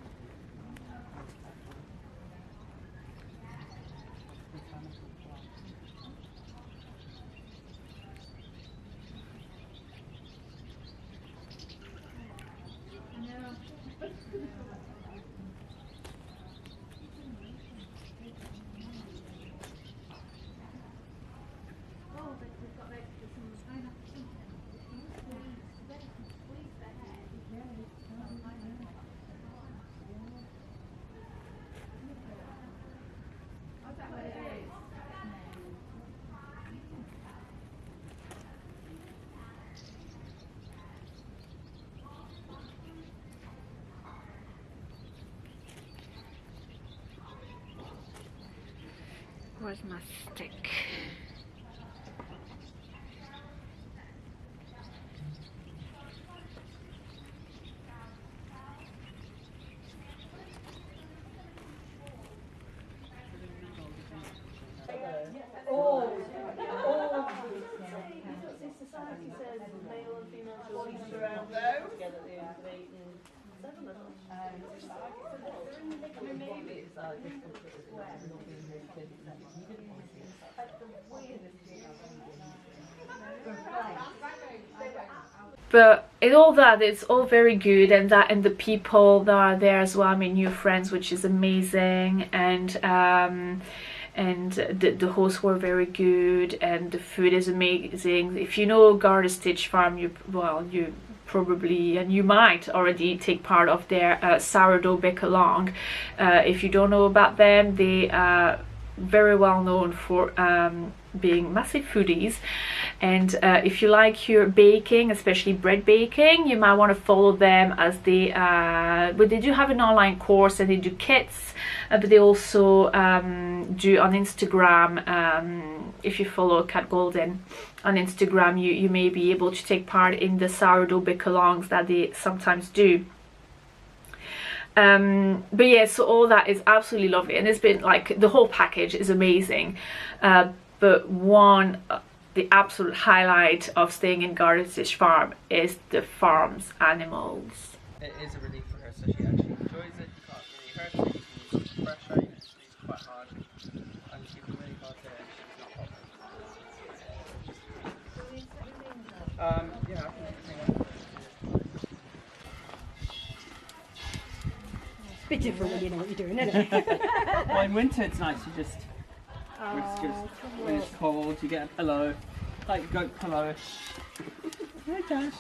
Where's my stick? Society says male and female children around together at the age of 8 and 7 or something. Maybe it's like this not being very kids. But in all that, it's all very good, and the people that are there as well. I mean, new friends, which is amazing, and the hosts were very good, and the food is amazing. If you know Garter Stitch Farm, you probably, and you might already take part of their sourdough bake-along. If you don't know about them, they are very well known for being massive foodies, and if you like your baking, especially bread baking, you might want to follow them, as they but they do have an online course and they do kits, but they also do on Instagram. If you follow Cat Golden on Instagram, you may be able to take part in the sourdough bake-alongs that they sometimes do. But yeah, so all that is absolutely lovely, and it's been like, the whole package is amazing, but the absolute highlight of staying in Gartur's farm is the farm's animals. It is a relief for her, so she actually enjoys it. You can't really hurt her, you can use fresh out, it's quite hard, and she can really hard there, yeah, I can hang on. Bit different when you know what you're doing, isn't it? Well, in winter it's nice, you just, when it's cold, you get a pillow, like a goat pillow. Hi Josh.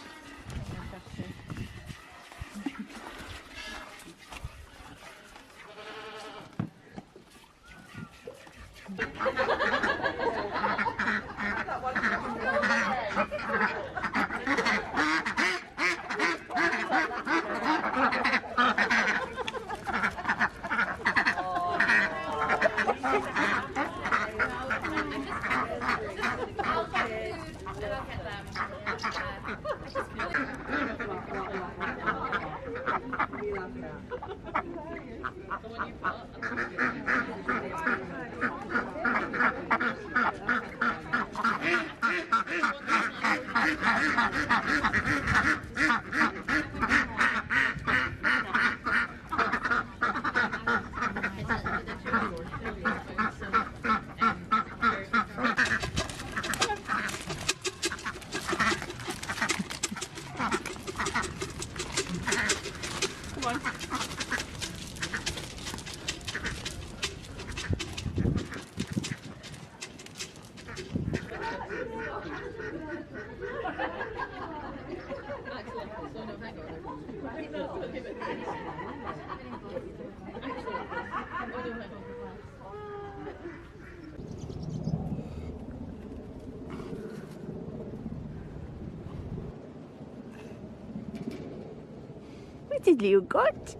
What did you got?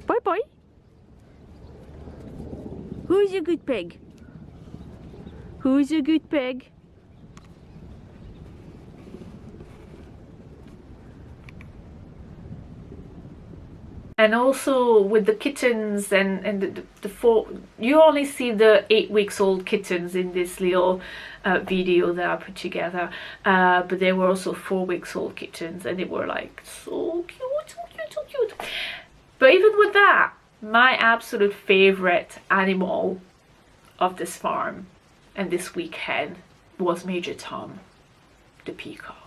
Bye bye. Who's a good pig? Who's a good pig? And also with the kittens and the four, you only see the 8 weeks old kittens in this little video that I put together, but there were also 4 weeks old kittens, and they were like so cute, so cute, so cute. But even with that, my absolute favorite animal of this farm and this weekend was Major Tom, the peacock.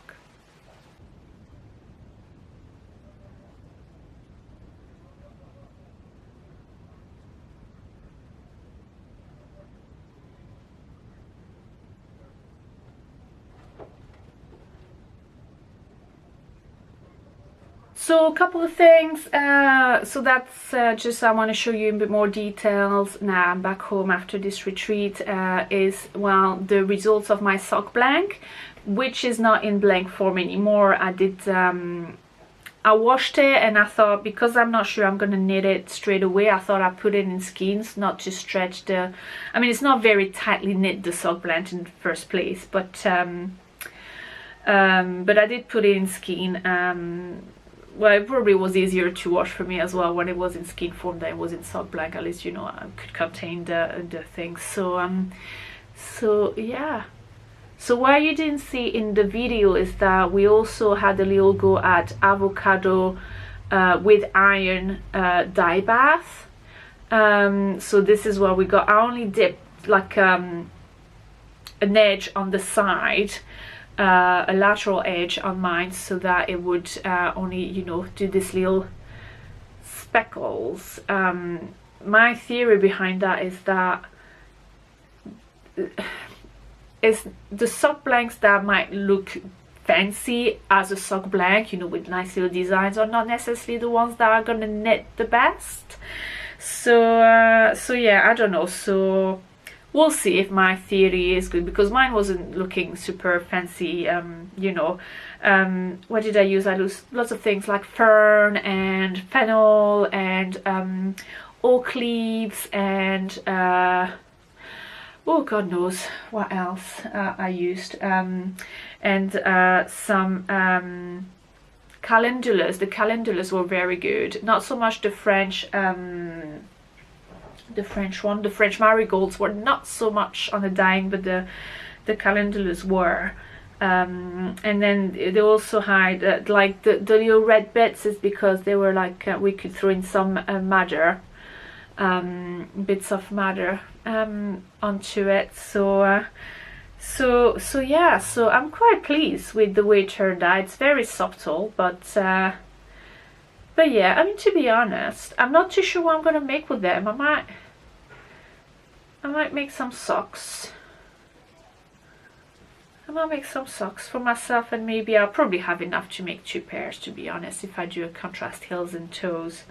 So a couple of things, so that's just, I want to show you a bit more details now I'm back home after this retreat, is, well, the results of my sock blank, which is not in blank form anymore. I washed it, and I thought, because I'm not sure I'm going to knit it straight away, I thought I'd put it in skeins, not to stretch the, I mean, it's not very tightly knit, the sock blank, in the first place, but I did put it in skein. Well, it probably was easier to wash for me as well when it was in skein form than it was in sock blank. At least, you know, I could contain the things. So yeah. So what you didn't see in the video is that we also had a little go at avocado with iron dye bath. So this is what we got. I only dipped like an edge on the side, a lateral edge on mine, so that it would only, you know, do this little speckles. My theory behind that is that the sock blanks that might look fancy as a sock blank, you know, with nice little designs, are not necessarily the ones that are gonna knit the best. So yeah, I don't know, so we'll see if my theory is good, because mine wasn't looking super fancy. You know, what did I use? I used lots of things like fern and fennel and oak leaves and oh god knows what else I used, and some calendulas. The calendulas were very good, not so much the French one. The French marigolds were not so much on the dyeing, but the calendulas were. And then they also had like the little red bits is because they were like we could throw in some madder, bits of madder onto it. So yeah, so I'm quite pleased with the way it turned out. It's very subtle, but yeah, I mean, to be honest, I'm not too sure what I'm gonna make with them. I might make some socks. I might make some socks for myself, and maybe I'll probably have enough to make 2 pairs, to be honest, if I do a contrast heels and toes,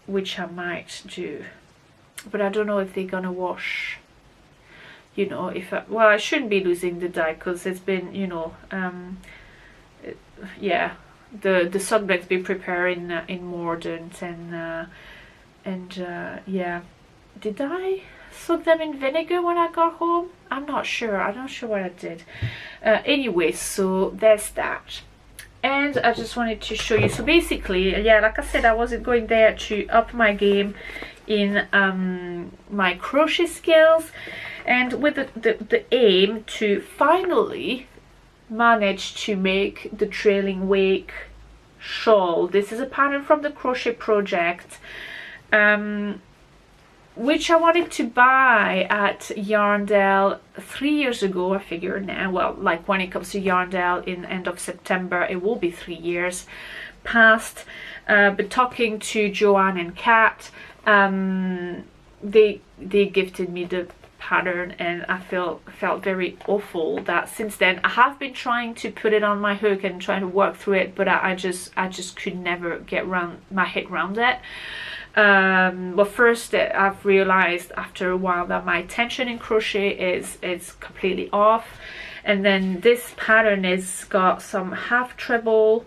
which I might do. But I don't know if they're gonna wash. You know, well, I shouldn't be losing the dye because it's been, you know, yeah, the subject's been prepared in Mordant, and yeah, did I soak them in vinegar when I got home? I'm not sure what I did. Anyway, so there's that. And I just wanted to show you, so basically, yeah, like I said, I wasn't going there to up my game in my crochet skills, and with the aim to finally manage to make the trailing wake shawl. This is a pattern from the crochet project, which I wanted to buy at Yarndale 3 years ago, I figure now. Well, like when it comes to Yarndale in end of September, it will be 3 years past. But talking to Joanne and Kat, they gifted me the pattern, and I felt very awful that since then I have been trying to put it on my hook and trying to work through it, but I just could never get my head around it. Well, first I've realized after a while that my tension in crochet is completely off, and then this pattern is got some half treble,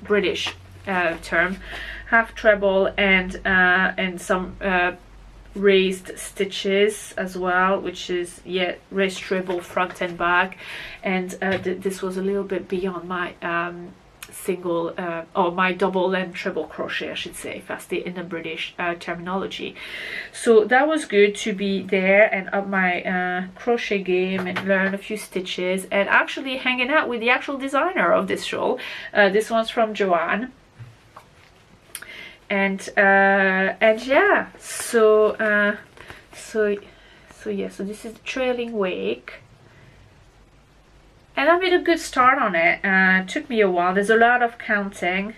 British term, half treble, and some raised stitches as well, which is, yeah, raised treble front and back, and this was a little bit beyond my single or my double and treble crochet, I should say, if I stay in the British terminology. So that was good to be there and up my crochet game and learn a few stitches, and actually hanging out with the actual designer of this shawl. This one's from Joanne. And yeah, so yeah, so this is the trailing wake, and I made a good start on it. It took me a while. There's a lot of counting.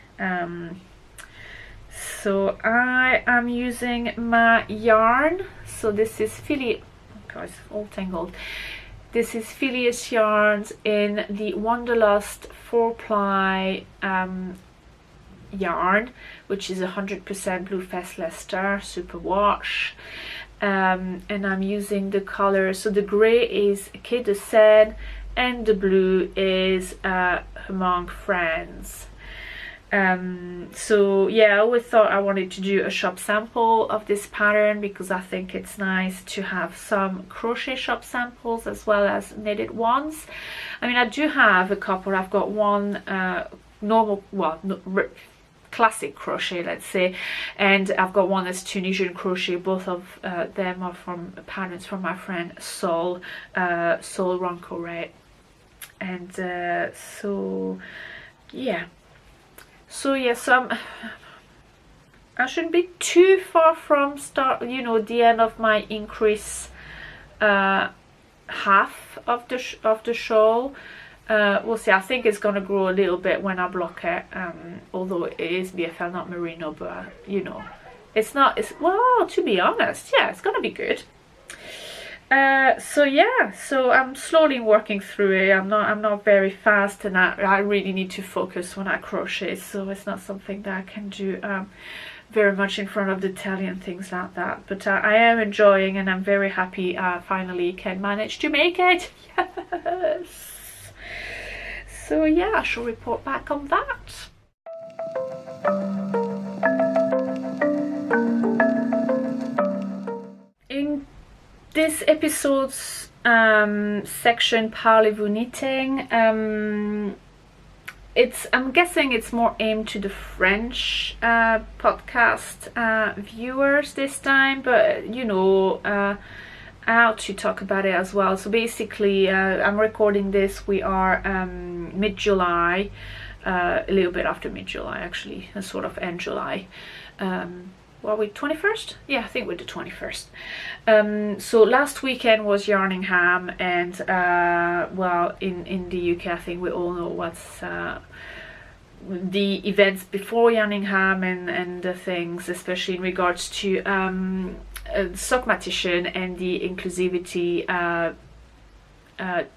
So I am using my yarn. So this is Phileas. Oh God, it's all tangled. This is Phileas Yarns in the Wanderlust 4-ply yarn, which is 100% Blue Fest Leicester super wash, and I'm using the colors. So the grey is Quai de Seine, and the blue is Among Friends. So yeah, I always thought I wanted to do a shop sample of this pattern because I think it's nice to have some crochet shop samples as well as knitted ones. I mean, I do have a couple. I've got one normal, well, classic crochet, let's say, and I've got one that's Tunisian crochet. Both of them are from patterns from my friend Sol Roncoret, and so yeah, so I shouldn't be too far from the end of my increase half of the shawl. We'll see. I think it's gonna grow a little bit when I block it, although it is BFL, not merino, but you know, well, to be honest, yeah, it's gonna be good. So yeah, so I'm slowly working through it. I'm not very fast, and I really need to focus when I crochet, so it's not something that I can do very much in front of the telly and things like that, but I am enjoying, and I'm very happy I finally can manage to make it. Yes. So yeah, I shall report back on that. In this episode's section, Parlez-vous Knitting, I'm guessing it's more aimed to the French podcast viewers this time, but you know, out to talk about it as well. So basically, I'm recording this, we are mid-July, a little bit after mid-July actually, a sort of end July. What are we, 21st? Yeah, I think we're the 21st. So last weekend was Yarningham, and well, in the UK I think we all know what's the events before Yarningham and the things, especially in regards to sock matician and the inclusivity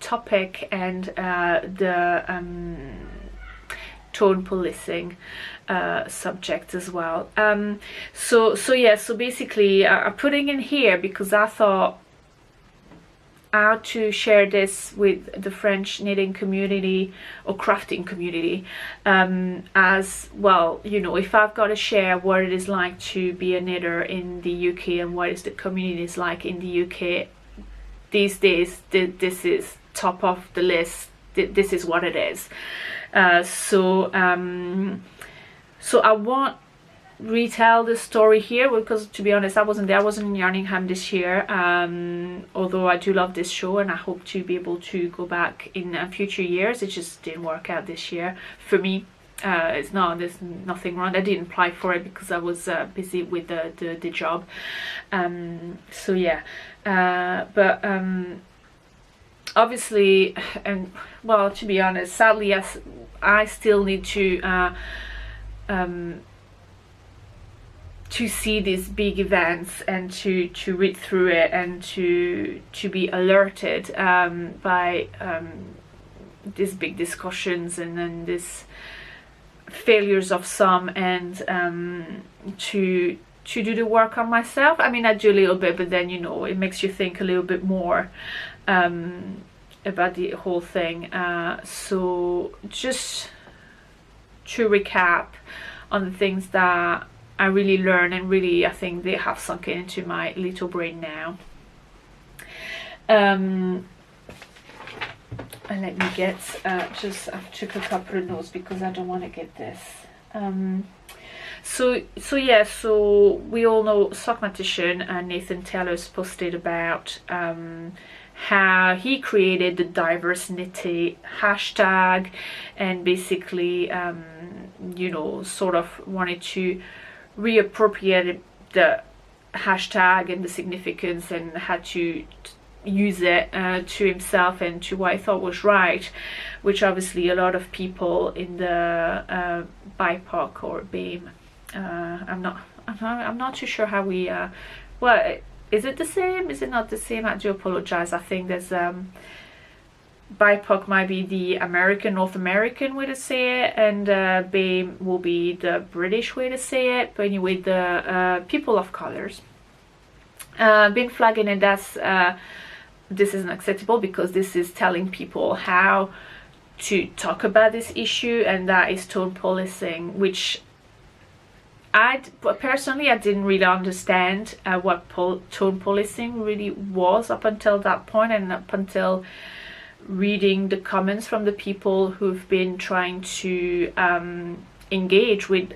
topic, and the tone policing subject as well. So basically I'm putting in here because I thought how to share this with the French knitting community or crafting community, as well, you know, if I've got to share what it is like to be a knitter in the UK and what is the community is like in the UK these days, this is top of the list. This is what it is. So I won't retell the story here because, to be honest, I wasn't there. I wasn't in Yarningham this year, although I do love this show and I hope to be able to go back in future years. It just didn't work out this year for me. There's nothing wrong. I didn't apply for it because I was busy with the job. So yeah, but obviously, and well, to be honest, sadly, yes, I still need to see these big events and to read through it and to be alerted by these big discussions and then these failures of some, and to do the work on myself. I mean, I do a little bit, but then, you know, it makes you think a little bit more about the whole thing. So just to recap on the things that I really learned, and really I think they have sunk into my little brain now. And let me get just I've took a couple of notes because I don't want to get this. So we all know sock matician Nathan Teller's posted about how he created the diverse knitting hashtag, and basically you know, sort of wanted to reappropriate the hashtag and the significance, and had to use it to himself and to what I thought was right, which obviously a lot of people in the BIPOC or BAME, I'm not too sure how we well, is it the same, is it not the same? I do apologize. I think there's BIPOC might be the North American way to say it, and BAME will be the British way to say it, but anyway, the people of colors. Been flagging it as this isn't acceptable because this is telling people how to talk about this issue, and that is tone policing, which personally I didn't really understand what tone policing really was up until that point, and up until reading the comments from the people who've been trying to engage with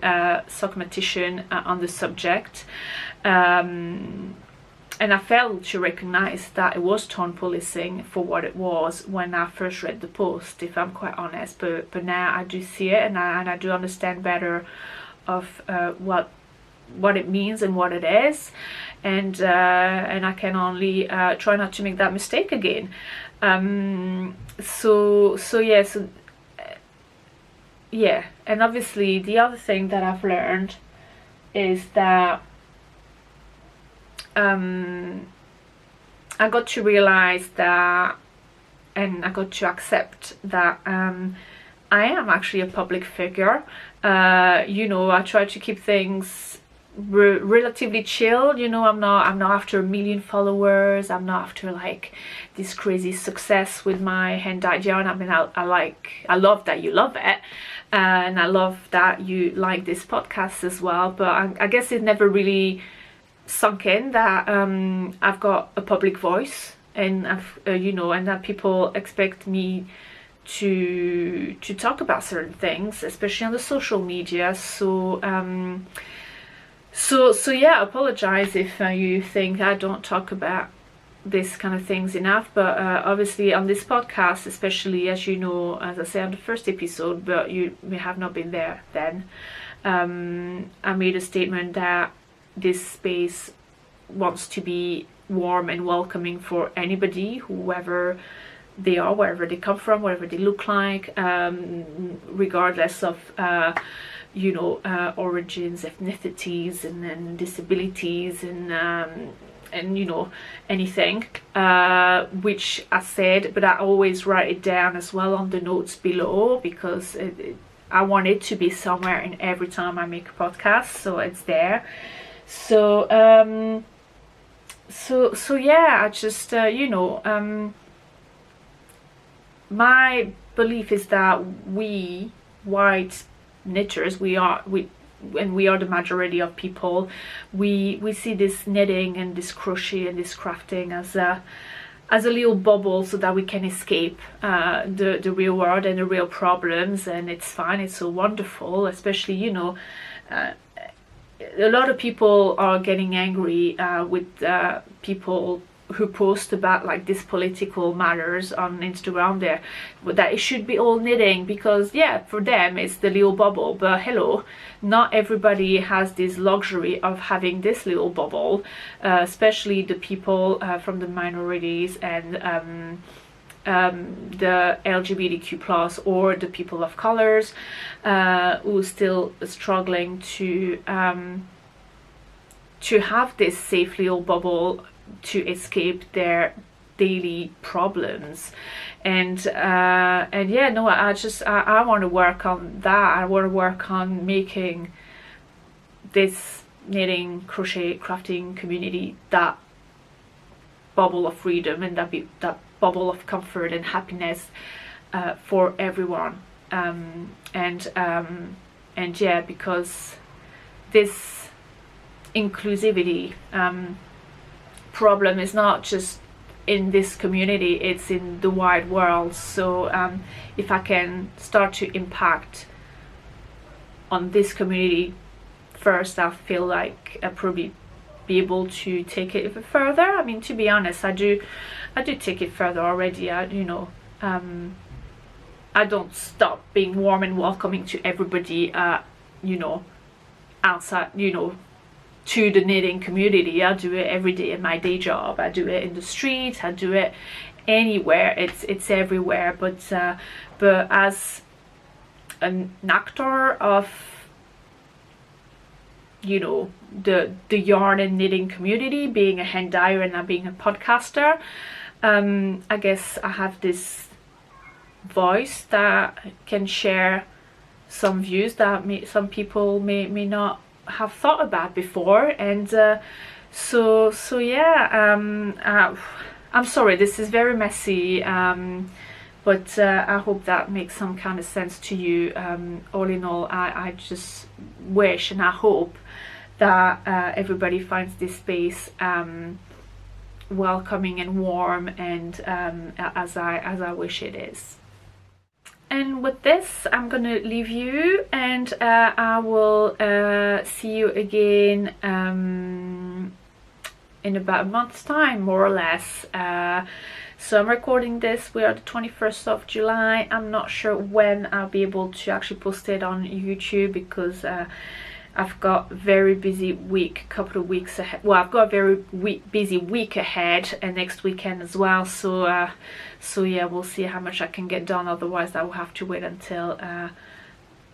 sock matician on the subject. And I failed to recognize that it was tone policing for what it was when I first read the post, if I'm quite honest. But now I do see it, and I do understand better of what it means and what it is, and I can only try not to make that mistake again. So yeah, and obviously the other thing that I've learned is that I got to realize that, and I got to accept that I am actually a public figure. You know, I try to keep things relatively chill, you know. I'm not after 1 million followers. I'm not after like this crazy success with my hand-dyed yarn. I mean, I love that you love it, and I love that you like this podcast as well, but I guess it never really sunk in that I've got a public voice, and I've you know, and that people expect me to talk about certain things, especially on the social media. So so yeah, I apologize if you think I don't talk about this kind of things enough, but obviously on this podcast, especially, as you know, as I said on the first episode, but you may have not been there then, I made a statement that this space wants to be warm and welcoming for anybody, whoever they are, wherever they come from, whatever they look like, regardless of you know, origins, ethnicities, and disabilities, and you know, anything, which I said, but I always write it down as well on the notes below, because I want it to be somewhere in every time I make a podcast, so it's there. So so yeah, I just you know, my belief is that we white knitters, we are the majority of people, we see this knitting and this crochet and this crafting as a little bubble, so that we can escape the real world and the real problems, and it's fine, it's so wonderful. Especially, you know, a lot of people are getting angry with people who post about like these political matters on Instagram there, that it should be all knitting, because yeah, for them it's the little bubble, but hello, not everybody has this luxury of having this little bubble, especially the people from the minorities and the LGBTQ plus, or the people of colors who are still struggling to have this safe little bubble to escape their daily problems. And yeah, no, I want to work on that. I want to work on making this knitting, crochet, crafting community that bubble of freedom, and that bubble of comfort and happiness for everyone. And yeah, because this inclusivity problem is not just in this community, it's in the wide world. So if I can start to impact on this community first, I feel like I'll probably be able to take it even further. I mean, to be honest, I do take it further already. You know, I don't stop being warm and welcoming to everybody, you know, outside, you know, to the knitting community. I do it every day in my day job. I do it in the street. I do it anywhere. It's everywhere. But as an actor of, you know, the yarn and knitting community, being a hand dyer and not being a podcaster, I guess I have this voice that can share some views that some people may not have thought about before. And so yeah, I'm sorry, this is very messy, but I hope that makes some kind of sense to you. All in all, I just wish and I hope that everybody finds this space welcoming and warm, and as I wish it is. And with this, I'm gonna leave you, and I will see you again in about a month's time, more or less. So I'm recording this, we are the 21st of July. I'm not sure when I'll be able to actually post it on YouTube, because I've got a very busy week, couple of weeks ahead. Well, I've got a very busy week ahead, and next weekend as well. So so yeah, we'll see how much I can get done. Otherwise, I will have to wait until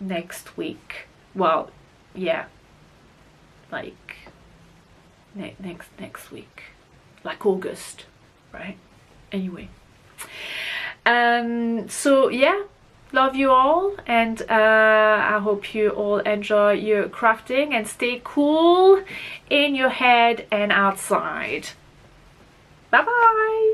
next week. Well, yeah, like next week, like August, right? Anyway, so yeah, love you all, and I hope you all enjoy your crafting and stay cool in your head and outside. Bye bye.